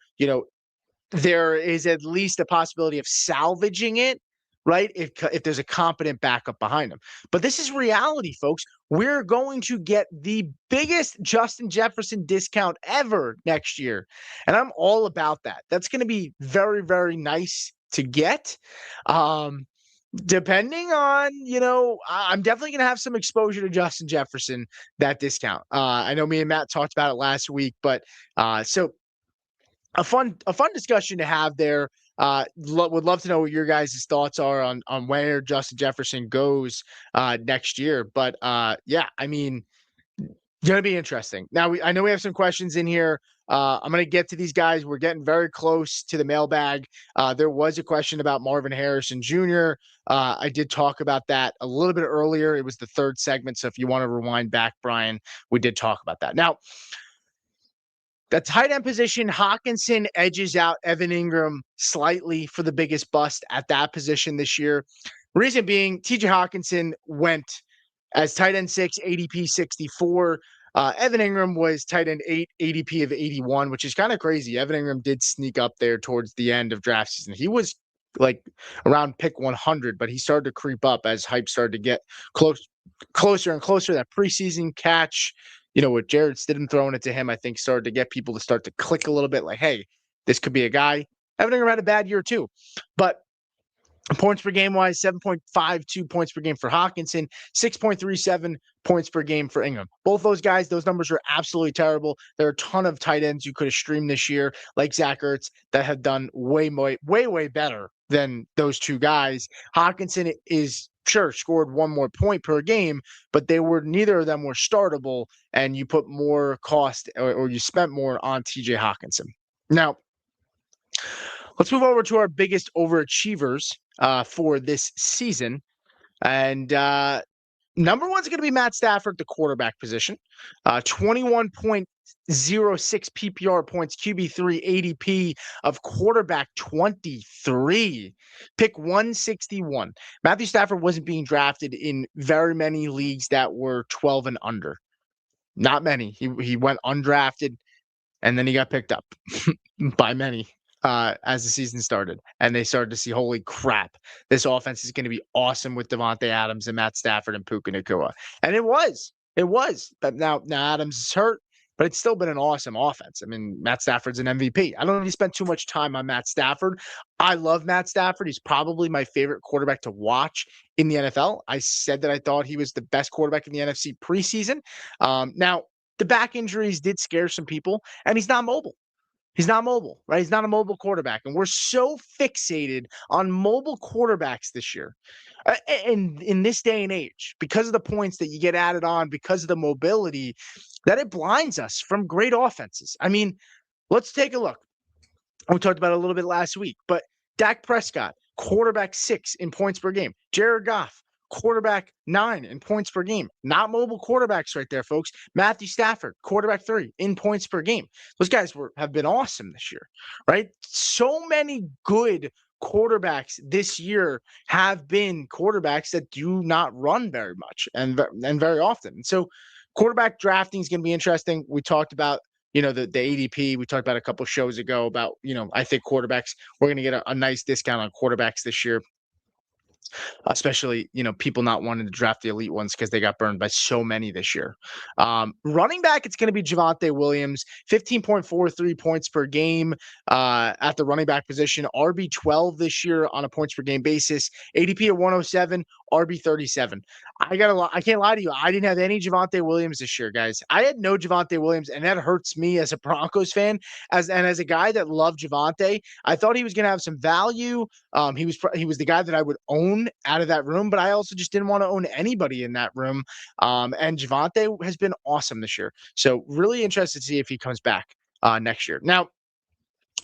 there is at least a possibility of salvaging it, right? If there's a competent backup behind him. But this is reality, folks. We're going to get the biggest Justin Jefferson discount ever next year. And I'm all about that. That's going to be very, very nice to get. Depending on, I'm definitely going to have some exposure to Justin Jefferson, that discount. I know me and Matt talked about it last week, but so a fun discussion to have there. Would love to know what your guys' thoughts are on where Justin Jefferson goes next year. But yeah, I mean, going to be interesting. Now, I know we have some questions in here. I'm going to get to these guys. We're getting very close to the mailbag. There was a question about Marvin Harrison Jr. I did talk about that a little bit earlier. It was the third segment. So if you want to rewind back, Brian, we did talk about that. Now, the tight end position, Hawkinson edges out Evan Ingram slightly for the biggest bust at that position this year. Reason being, TJ Hawkinson went as tight end 6, ADP 64. Evan Ingram was tight end 8, ADP of 81, which is kind of crazy. Evan Ingram did sneak up there towards the end of draft season. He was like around pick 100, but he started to creep up as hype started to get closer and closer. That preseason catch, with Jared Stidham throwing it to him, I think started to get people to start to click a little bit like, hey, this could be a guy. Evan Ingram had a bad year too. But points per game wise, 7.52 points per game for Hawkinson, 6.37 points per game for Ingram. Both those guys, those numbers are absolutely terrible. There are a ton of tight ends you could have streamed this year, like Zach Ertz, that have done way better than those two guys. Hawkinson is scored one more point per game, but neither of them were startable, and you put more cost or you spent more on TJ Hawkinson. Now, let's move over to our biggest overachievers for this season. And number one's going to be Matt Stafford, the quarterback position. 21.06 PPR points, QB3 ADP of quarterback 23, pick 161. Matthew Stafford wasn't being drafted in very many leagues that were 12 and under. Not many. He went undrafted, and then he got picked up by many as the season started. And they started to see, holy crap, this offense is going to be awesome with Devontae Adams and Matt Stafford and Puka Nacua. And it was. But now Adams is hurt, but it's still been an awesome offense. I mean, Matt Stafford's an MVP. I don't really spend too much time on Matt Stafford. I love Matt Stafford. He's probably my favorite quarterback to watch in the NFL. I said that I thought he was the best quarterback in the NFC preseason. Now, the back injuries did scare some people, and he's not mobile. Right? He's not a mobile quarterback. And we're so fixated on mobile quarterbacks this year. And in this day and age, because of the points that you get added on, because of the mobility, that it blinds us from great offenses. I mean, let's take a look. We talked about it a little bit last week, but Dak Prescott, quarterback 6 in points per game. Jared Goff, quarterback 9 in points per game. Not mobile quarterbacks right there, folks. Matthew Stafford, quarterback 3 in points per game. Those guys have been awesome this year, right? So many good quarterbacks this year have been quarterbacks that do not run very much and very often. So quarterback drafting is going to be interesting. We talked about, the ADP. We talked about a couple of shows ago about, I think quarterbacks, we're going to get a nice discount on quarterbacks this year, especially, people not wanting to draft the elite ones because they got burned by so many this year. Running back, it's going to be Javonte Williams, 15.43 points per game at the running back position, RB12 this year on a points per game basis, ADP at 107, RB37. I can't lie to you. I didn't have any Javonte Williams this year, guys. I had no Javonte Williams, and that hurts me as a Broncos fan. As a guy that loved Javonte, I thought he was going to have some value. He was the guy that I would own out of that room, but I also just didn't want to own anybody in that room. And Javonte has been awesome this year. So really interested to see if he comes back next year. Now,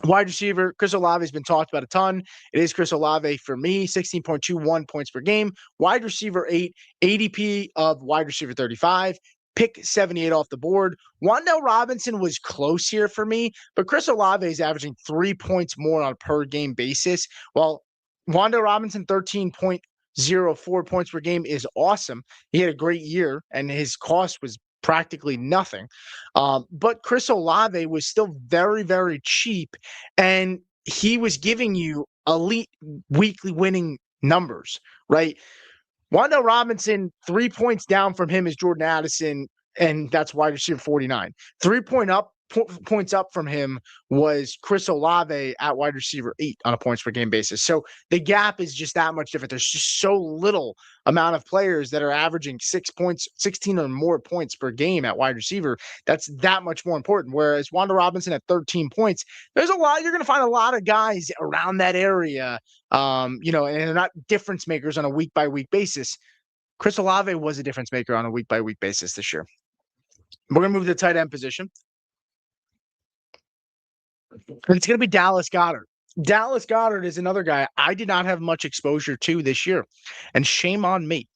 wide receiver, Chris Olave has been talked about a ton. It is Chris Olave for me, 16.21 points per game. Wide receiver 8, ADP of wide receiver 35. Pick 78 off the board. Wan'Dale Robinson was close here for me, but Chris Olave is averaging 3 points more on a per game basis. While Wan'Dale Robinson, 13.04 points per game is awesome. He had a great year, and his cost was practically nothing. But Chris Olave was still very, very cheap, and he was giving you elite weekly winning numbers, right? Wan'Dale Robinson, 3 points down from him is Jordan Addison, and that's wide receiver 49. 3 points up from him was Chris Olave at wide receiver 8 on a points per game basis. So the gap is just that much different. There's just so little amount of players that are averaging 6 points, 16 or more points per game at wide receiver. That's that much more important. Whereas Wan'Dale Robinson at 13 points, there's a lot. You're going to find a lot of guys around that area, and they're not difference makers on a week by week basis. Chris Olave was a difference maker on a week by week basis this year. We're going to move to the tight end position. It's going to be Dallas Goedert. Dallas Goedert is another guy I did not have much exposure to this year, and shame on me.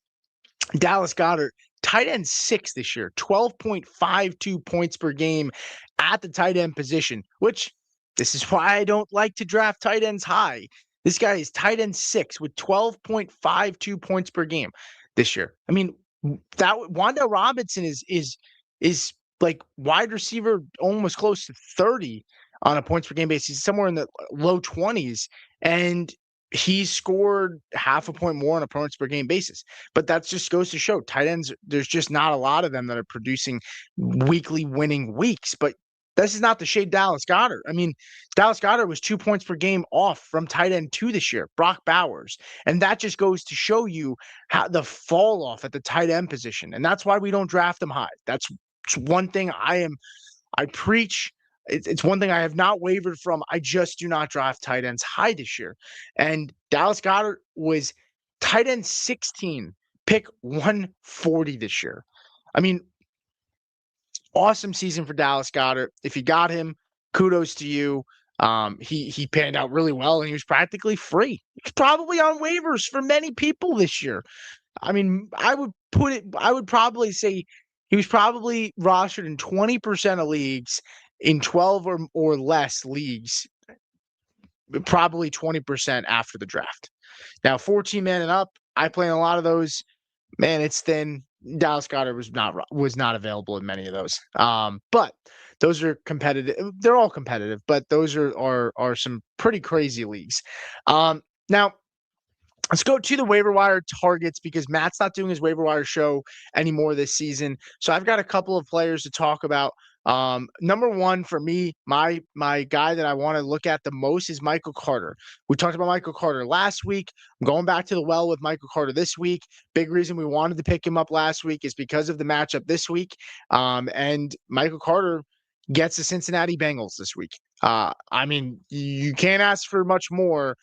Dallas Goedert, tight end 6 this year, 12.52 points per game at the tight end position, which this is why I don't like to draft tight ends high. This guy is tight end 6 with 12.52 points per game this year. I mean, that Wan'Dale Robinson is like wide receiver almost close to 30 on a points per game basis, somewhere in the low 20s, and he scored half a point more on a points per game basis. But that just goes to show tight ends, there's just not a lot of them that are producing weekly winning weeks. But this is not the shade Dallas Goedert. I mean, Dallas Goedert was 2 points per game off from tight end 2 this year, Brock Bowers. And that just goes to show you how the fall off at the tight end position. And that's why we don't draft him high. That's one thing I preach. It's one thing I have not wavered from. I just do not draft tight ends high this year. And Dallas Goedert was tight end 16, pick 140 this year. I mean, awesome season for Dallas Goedert. If you got him, kudos to you. He panned out really well, and he was practically free. He was probably on waivers for many people this year. I mean, I would probably say he was probably rostered in 20% of leagues, in 12 or less leagues, probably 20% after the draft. Now, 14-man and up, I play in a lot of those. Man, it's thin. Dallas Goedert was not available in many of those. But those are competitive. They're all competitive, but those are some pretty crazy leagues. Now, let's go to the waiver wire targets, because Matt's not doing his waiver wire show anymore this season. So I've got a couple of players to talk about. Number one for me, my guy that I want to look at the most is Michael Carter. We talked about Michael Carter last week. I'm going back to the well with Michael Carter this week. Big reason we wanted to pick him up last week is because of the matchup this week. And Michael Carter gets the Cincinnati Bengals this week. I mean, you can't ask for much more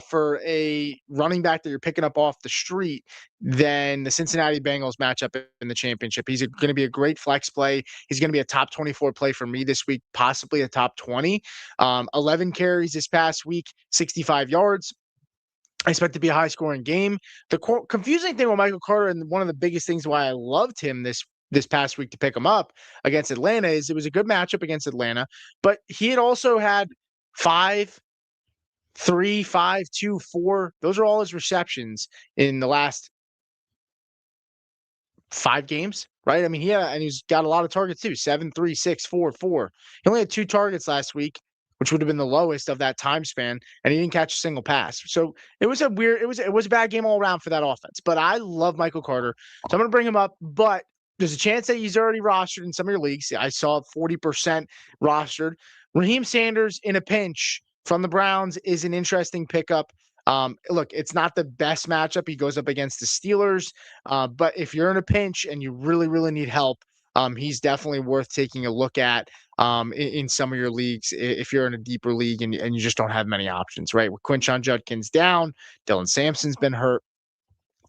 for a running back that you're picking up off the street than the Cincinnati Bengals matchup in the championship. He's going to be a great flex play. He's going to be a top 24 play for me this week, possibly a top 20. 11 carries this past week, 65 yards. I expect to be a high-scoring game. The confusing thing with Michael Carter, and one of the biggest things why I loved him this past week to pick him up against Atlanta, is it was a good matchup against Atlanta, but he had also had 5 3, 5, 2, 4. Those are all his receptions in the last 5 games, right? I mean, and he's got a lot of targets too. 7, 3, 6, 4, 4. He only had 2 targets last week, which would have been the lowest of that time span, and he didn't catch a single pass. So it was a bad game all around for that offense. But I love Michael Carter, so I'm going to bring him up. But there's a chance that he's already rostered in some of your leagues. I saw 40% rostered. Raheem Sanders in a pinch from the Browns is an interesting pickup. Look, it's not the best matchup. He goes up against the Steelers. But if you're in a pinch and you really, really need help, he's definitely worth taking a look at in some of your leagues if you're in a deeper league and you just don't have many options, right? With Quinshon Judkins down, Dylan Sampson's been hurt.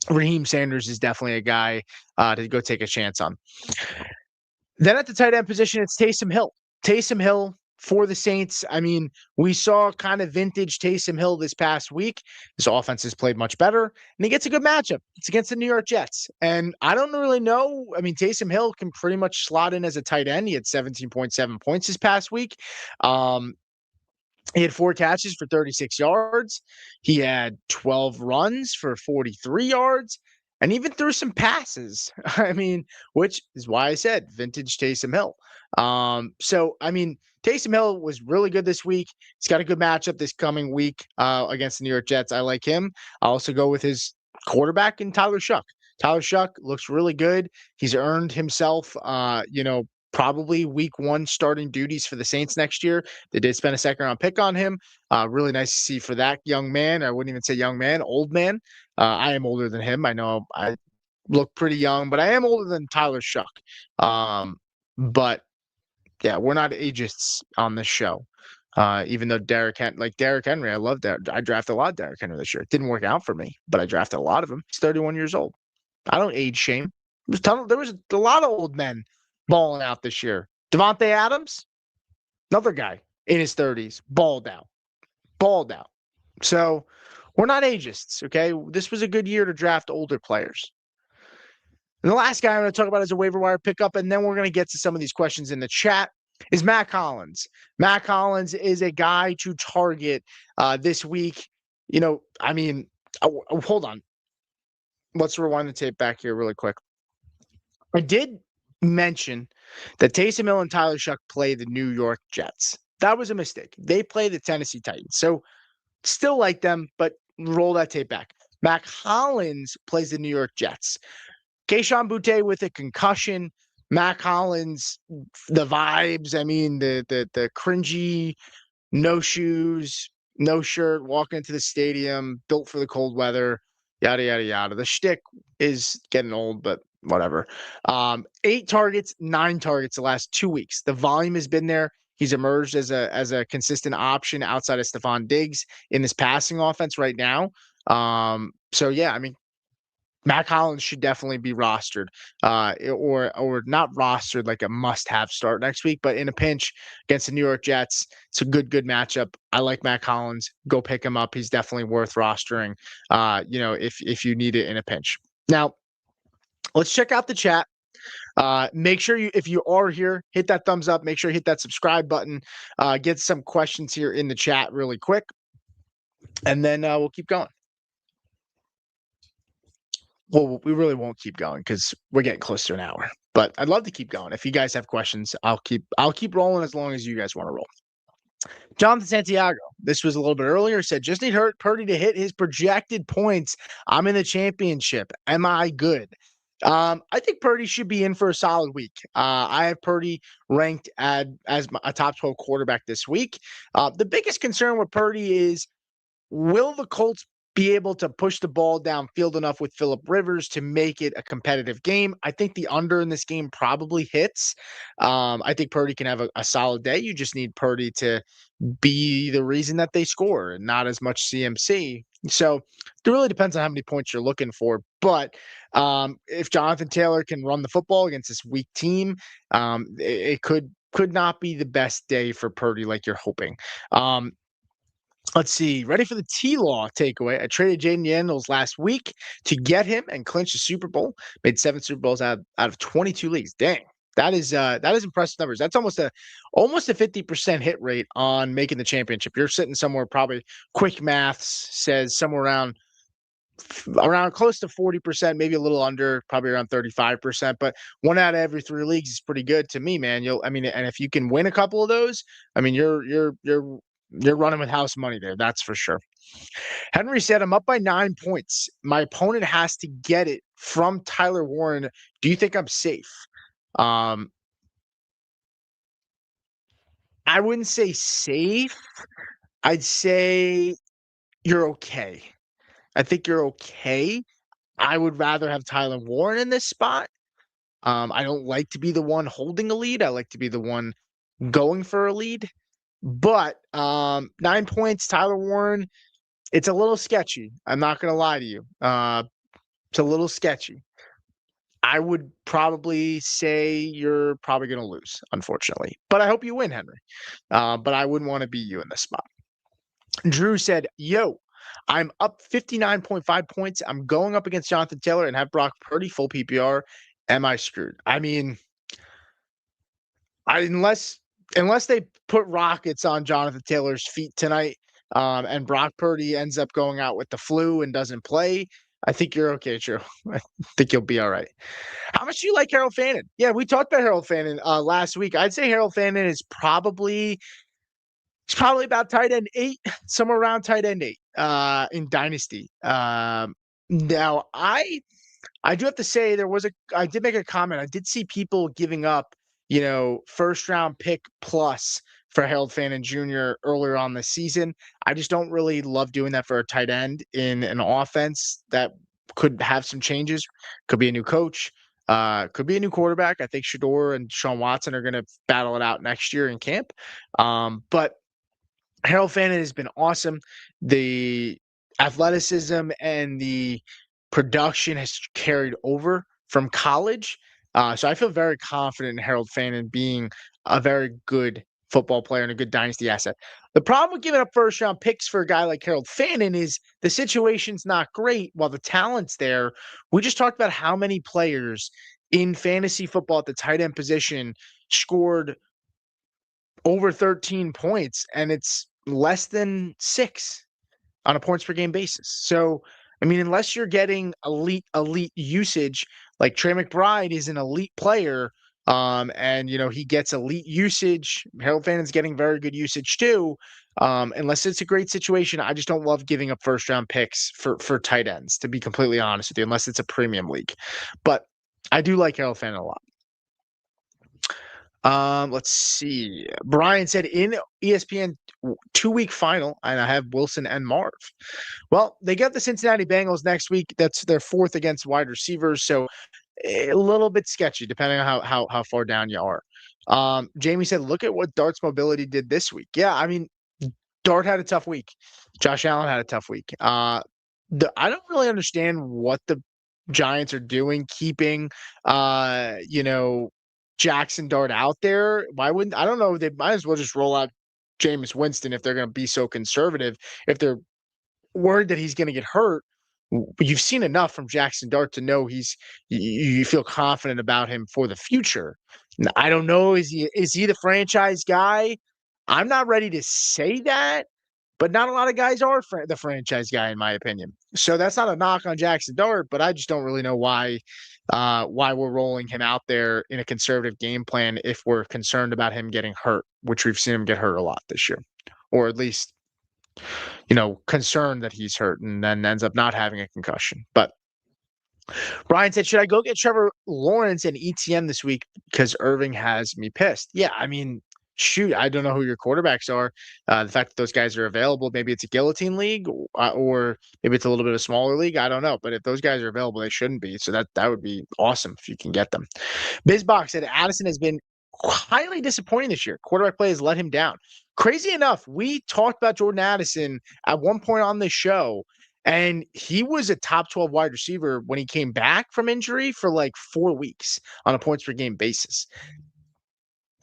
Raheem Sanders is definitely a guy to go take a chance on. Then at the tight end position, it's Taysom Hill. Taysom Hill for the Saints. I mean, we saw kind of vintage Taysom Hill this past week. His offense has played much better, and he gets a good matchup. It's against the New York Jets. And I don't really know. I mean, Taysom Hill can pretty much slot in as a tight end. He had 17.7 points this past week. He had 4 catches for 36 yards. He had 12 runs for 43 yards. And even threw some passes. I mean, which is why I said vintage Taysom Hill. So, I mean, Taysom Hill was really good this week. He's got a good matchup this coming week against the New York Jets. I like him. I also go with his quarterback in Tyler Shuck. Tyler Shuck looks really good. He's earned himself, probably week 1 starting duties for the Saints next year. They did spend a second-round pick on him. Really nice to see for that young man. I wouldn't even say young man, old man. I am older than him. I know I look pretty young, but I am older than Tyler Shuck. But yeah, we're not ageists on this show. Even though Derrick Henry, I love that. I drafted a lot of Derrick Henry this year. It didn't work out for me, but I drafted a lot of him. He's 31 years old. I don't age shame. There was a lot of old men balling out this year. Devontae Adams, another guy in his 30s, balled out. So we're not ageists, okay? This was a good year to draft older players. And the last guy I'm going to talk about is a waiver wire pickup, and then we're going to get to some of these questions in the chat, is Matt Collins. Matt Collins is a guy to target this week. Hold on. Let's rewind the tape back here really quick. I did mention that Taysom Hill and Tyler Shuck play the New York Jets. That was a mistake. They play the Tennessee Titans. So still like them, but roll that tape back. Matt Collins plays the New York Jets. Kayshon Boutte with a concussion. Matt Collins, the vibes. I mean, the cringy, no shoes, no shirt, walking into the stadium, built for the cold weather, yada, yada, yada. The shtick is getting old, but whatever. 8 targets, 9 targets the last 2 weeks. The volume has been there. He's emerged as a consistent option outside of Stephon Diggs in this passing offense right now. So yeah, I mean, Matt Collins should definitely be rostered, or not rostered like a must-have start next week, but in a pinch against the New York Jets, it's a good matchup. I like Matt Collins. Go pick him up. He's definitely worth rostering. If you need it in a pinch. Now, let's check out the chat. Make sure if you are here, hit that thumbs up. Make sure you hit that subscribe button. Get some questions here in the chat really quick, and then we'll keep going. Well, we really won't keep going because we're getting close to an hour. But I'd love to keep going. If you guys have questions, I'll keep rolling as long as you guys want to roll. Jonathan Santiago, this was a little bit earlier, said, just need Purdy to hit his projected points. I'm in the championship. Am I good? I think Purdy should be in for a solid week. I have Purdy ranked as a top 12 quarterback this week. The biggest concern with Purdy is, will the Colts be able to push the ball downfield enough with Phillip Rivers to make it a competitive game? I think the under in this game probably hits. I think Purdy can have a solid day. You just need Purdy to be the reason that they score and not as much CMC. So it really depends on how many points you're looking for. But if Jonathan Taylor can run the football against this weak team, it could not be the best day for Purdy like you're hoping. Let's see. Ready for the T-Law takeaway. I traded Jaden Daniels last week to get him and clinch the Super Bowl. Made 7 Super Bowls out of 22 leagues. Dang. That is impressive numbers. That's almost a 50% hit rate on making the championship. You're sitting somewhere, probably quick maths says somewhere around close to 40%, maybe a little under, probably around 35%. But one out of every 3 leagues is pretty good to me, man. And if you can win a couple of those, I mean, you're running with house money there. That's for sure. Henry said, I'm up by 9 points. My opponent has to get it from Tyler Warren. Do you think I'm safe? I wouldn't say safe. I'd say you're okay. I think you're okay. I would rather have Tyler Warren in this spot. I don't like to be the one holding a lead. I like to be the one going for a lead. But 9 points, Tyler Warren, it's a little sketchy. I'm not going to lie to you. It's a little sketchy. I would probably say you're probably going to lose, unfortunately. But I hope you win, Henry. But I wouldn't want to be you in this spot. Drew said, yo, I'm up 59.5 points. I'm going up against Jonathan Taylor and have Brock Purdy full PPR. Am I screwed? I mean, unless they put rockets on Jonathan Taylor's feet tonight, and Brock Purdy ends up going out with the flu and doesn't play, I think you're okay, Drew. I think you'll be all right. How much do you like Harold Fannin? Yeah, we talked about Harold Fannin last week. I'd say Harold Fannin is probably about tight end 8, somewhere around tight end 8 in Dynasty. Now, I do have to say I did make a comment. I did see people giving up, first round pick plus for Harold Fannin Jr. earlier on this season. I just don't really love doing that for a tight end in an offense that could have some changes. Could be a new coach. Could be a new quarterback. I think Shador and Sean Watson are going to battle it out next year in camp. But Harold Fannin has been awesome. The athleticism and the production has carried over from college. So I feel very confident in Harold Fannin being a very good football player and a good dynasty asset. The problem with giving up first round picks for a guy like Harold Fannin is the situation's not great while the talent's there. We just talked about how many players in fantasy football at the tight end position scored over 13 points, and it's less than 6 on a points per game basis. So, I mean, unless you're getting elite usage, like Trey McBride is an elite player, and he gets elite usage. Harold Fannin's getting very good usage too. Unless it's a great situation, I just don't love giving up first round picks for tight ends, to be completely honest with you, unless it's a premium league. But I do like Harold Fannin a lot. Let's see. Brian said in ESPN 2-week final, and I have Wilson and Marv. Well, they got the Cincinnati Bengals next week. That's their 4th against wide receivers, so a little bit sketchy depending on how far down you are. Jamie said, look at what Dart's mobility did this week. Yeah, I mean, Dart had a tough week. Josh Allen had a tough week. I don't really understand what the Giants are doing, keeping Jackson Dart out there. Why wouldn't I don't know. They might as well just roll out Jameis Winston if they're going to be so conservative. If they're worried that he's going to get hurt, you've seen enough from Jackson Dart to know you feel confident about him for the future. I don't know. Is he the franchise guy? I'm not ready to say that, but not a lot of guys are the franchise guy, in my opinion. So that's not a knock on Jackson Dart, but I just don't really know why we're rolling him out there in a conservative game plan if we're concerned about him getting hurt, which we've seen him get hurt a lot this year, or at least, concerned that he's hurt and then ends up not having a concussion. But Brian said, should I go get Trevor Lawrence and ETN this week because Irving has me pissed? Yeah, I mean, shoot, I don't know who your quarterbacks are. The fact that those guys are available, maybe it's a guillotine league or maybe it's a little bit of a smaller league. I don't know. But if those guys are available, they shouldn't be. So that would be awesome if you can get them. BizBox said Addison has been highly disappointing this year. Quarterback play has let him down. Crazy enough, we talked about Jordan Addison at one point on this show, and he was a top 12 wide receiver when he came back from injury for like 4 weeks on a points per game basis.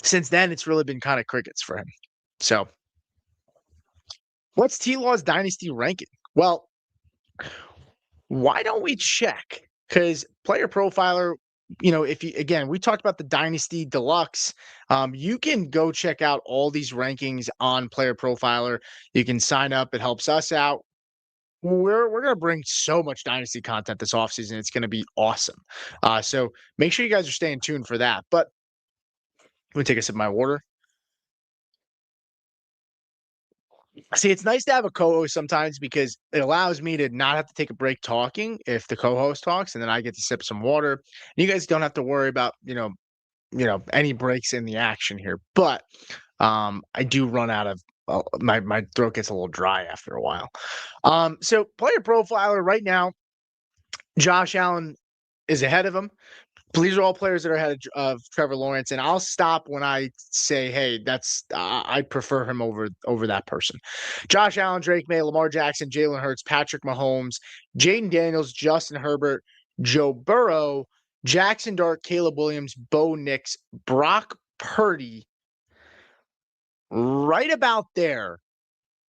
Since then, it's really been kind of crickets for him. So, what's T-Law's dynasty ranking? Well, why don't we check? Because Player Profiler if you, again, we talked about the Dynasty Deluxe. You can go check out all these rankings on Player Profiler. You can sign up. It helps us out. We're gonna bring so much Dynasty content this offseason. It's gonna be awesome. So make sure you guys are staying tuned for that. But let me take a sip of my water. See, it's nice to have a co-host sometimes because it allows me to not have to take a break talking if the co-host talks, and then I get to sip some water. And you guys don't have to worry about, any breaks in the action here. But I do run out of my throat gets a little dry after a while. So player profiler right now, Josh Allen is ahead of him. These are all players that are ahead of Trevor Lawrence, and I'll stop when I say, "Hey, that's I prefer him over that person." Josh Allen, Drake May, Lamar Jackson, Jalen Hurts, Patrick Mahomes, Jaden Daniels, Justin Herbert, Joe Burrow, Jackson Dart, Caleb Williams, Bo Nix, Brock Purdy. Right about there,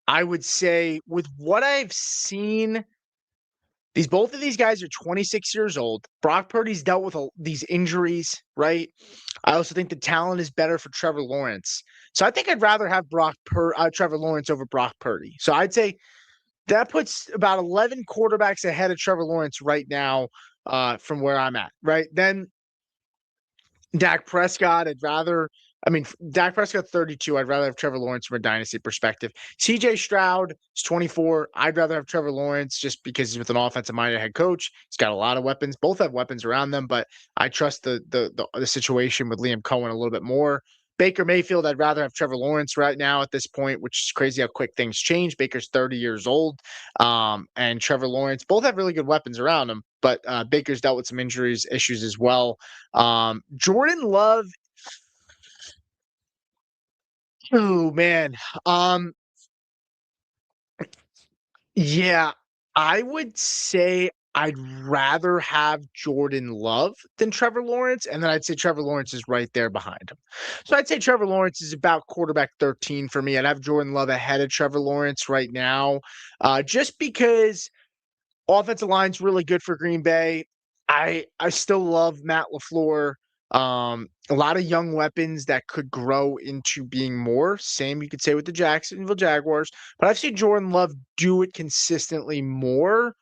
I would say, with what I've seen. Both of these guys are 26 years old. Brock Purdy's dealt with these injuries, right? I also think the talent is better for Trevor Lawrence. So I think I'd rather have Trevor Lawrence over Brock Purdy. So I'd say that puts about 11 quarterbacks ahead of Trevor Lawrence right now from where I'm at, right? Then Dak Prescott, Dak Prescott 32. I'd rather have Trevor Lawrence from a dynasty perspective. CJ Stroud is 24. I'd rather have Trevor Lawrence just because he's with an offensive-minded head coach. He's got a lot of weapons. Both have weapons around them, but I trust the situation with Liam Cohen a little bit more. Baker Mayfield, I'd rather have Trevor Lawrence right now at this point, which is crazy how quick things change. Baker's 30 years old, and Trevor Lawrence both have really good weapons around them, but Baker's dealt with some issues as well. Jordan Love. Oh man. Yeah, I would say I'd rather have Jordan Love than Trevor Lawrence, and then I'd say Trevor Lawrence is right there behind him. So I'd say Trevor Lawrence is about quarterback 13 for me. I'd have Jordan Love ahead of Trevor Lawrence right now, just because offensive line's really good for Green Bay. I still love Matt LaFleur. A lot of young weapons that could grow into being more. Same you could say with the Jacksonville Jaguars, but I've seen Jordan Love do it consistently more.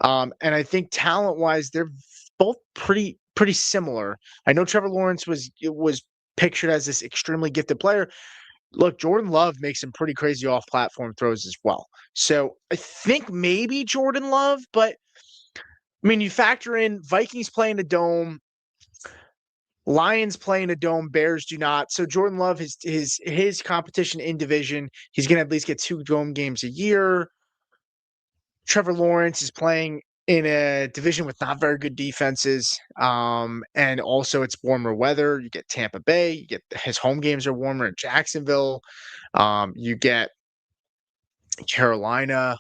And I think talent-wise, they're both pretty similar. I know Trevor Lawrence was pictured as this extremely gifted player. Look, Jordan Love makes some pretty crazy off-platform throws as well. So I think maybe Jordan Love, but you factor in Vikings playing a dome, Lions playing a dome, Bears do not. So Jordan Love, his competition in division, he's going to at least get 2 dome games a year. Trevor Lawrence is playing in a division with not very good defenses, and also it's warmer weather. You get Tampa Bay, you get his home games are warmer in Jacksonville. You get Carolina,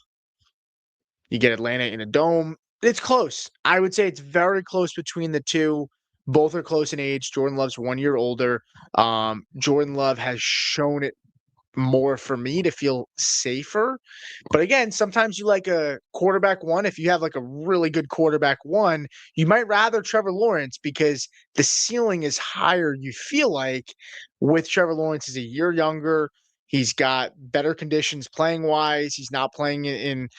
you get Atlanta in a dome. It's close. I would say it's very close between the two. Both are close in age. Jordan Love's 1 year older. Jordan Love has shown it more for me to feel safer. But again, sometimes you like a quarterback one. If you have like a really good quarterback one, you might rather Trevor Lawrence because the ceiling is higher, you feel like, with Trevor Lawrence is a year younger. He's got better conditions playing wise. He's not playing in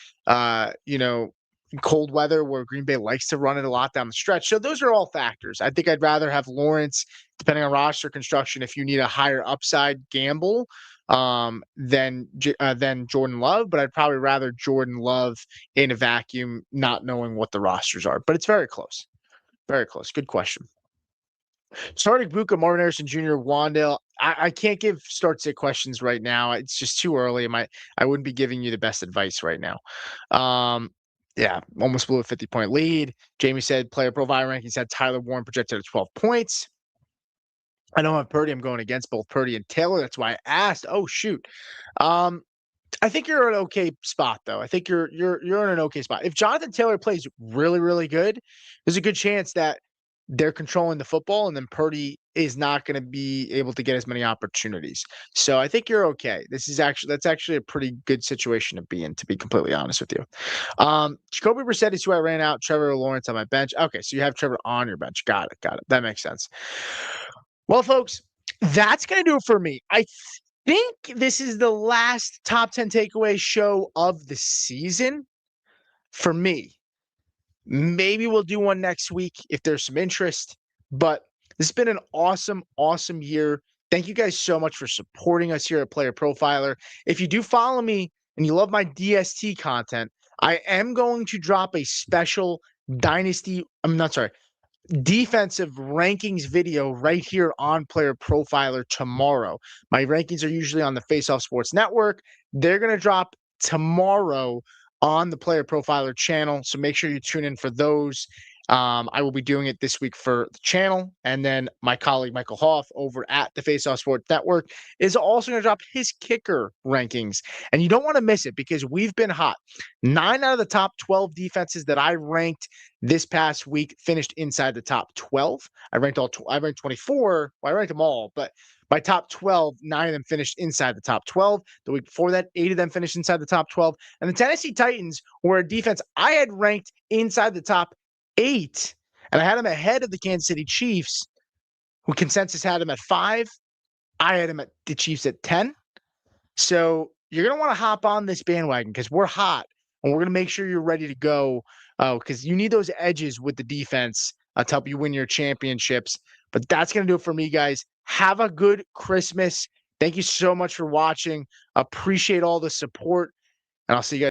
cold weather where Green Bay likes to run it a lot down the stretch. So those are all factors. I think I'd rather have Lawrence, depending on roster construction, if you need a higher upside gamble than Jordan Love, but I'd probably rather Jordan Love in a vacuum, not knowing what the rosters are. But it's very close. Very close. Good question. Starting Buka, Marvin Harrison Jr., Wandale. I can't give start sit questions right now. It's just too early. I wouldn't be giving you the best advice right now. Yeah, almost blew a 50-point lead. Jamie said player profile rankings had Tyler Warren projected at 12 points. I don't have Purdy. I'm going against both Purdy and Taylor. That's why I asked. Oh shoot. I think you're in an okay spot though. I think you're in an okay spot. If Jonathan Taylor plays really, really good, there's a good chance that they're controlling the football and then Purdy is not going to be able to get as many opportunities. So I think you're okay. That's actually a pretty good situation to be in, to be completely honest with you. Jacoby Brissett is who I ran out. Trevor Lawrence on my bench. Okay, so you have Trevor on your bench. Got it. That makes sense. Well, folks, that's going to do it for me. I think this is the last top 10 takeaway show of the season for me. Maybe we'll do one next week if there's some interest, but this has been an awesome, awesome year. Thank you guys so much for supporting us here at Player Profiler. If you do follow me and you love my DST content, I am going to drop a special defensive rankings video right here on Player Profiler tomorrow. My rankings are usually on the Face Off Sports Network. They're going to drop tomorrow on the Player Profiler channel, so make sure you tune in for those. I will be doing it this week for the channel, and then my colleague Michael Hoff over at the Face Off Sports Network is also going to drop his kicker rankings, and you don't want to miss it because we've been hot. 9 out of the top 12 defenses that I ranked this past week finished inside the top 12. I ranked 24. Well, I ranked them all, but by top 12, 9 of them finished inside the top 12. The week before that, 8 of them finished inside the top 12. And the Tennessee Titans were a defense I had ranked inside the top 8. And I had them ahead of the Kansas City Chiefs, who consensus had them at 5. I had them at the Chiefs at 10. So you're going to want to hop on this bandwagon because we're hot. And we're going to make sure you're ready to go because you need those edges with the defense to help you win your championships. But that's going to do it for me, guys. Have a good Christmas. Thank you so much for watching. Appreciate all the support, and I'll see you guys.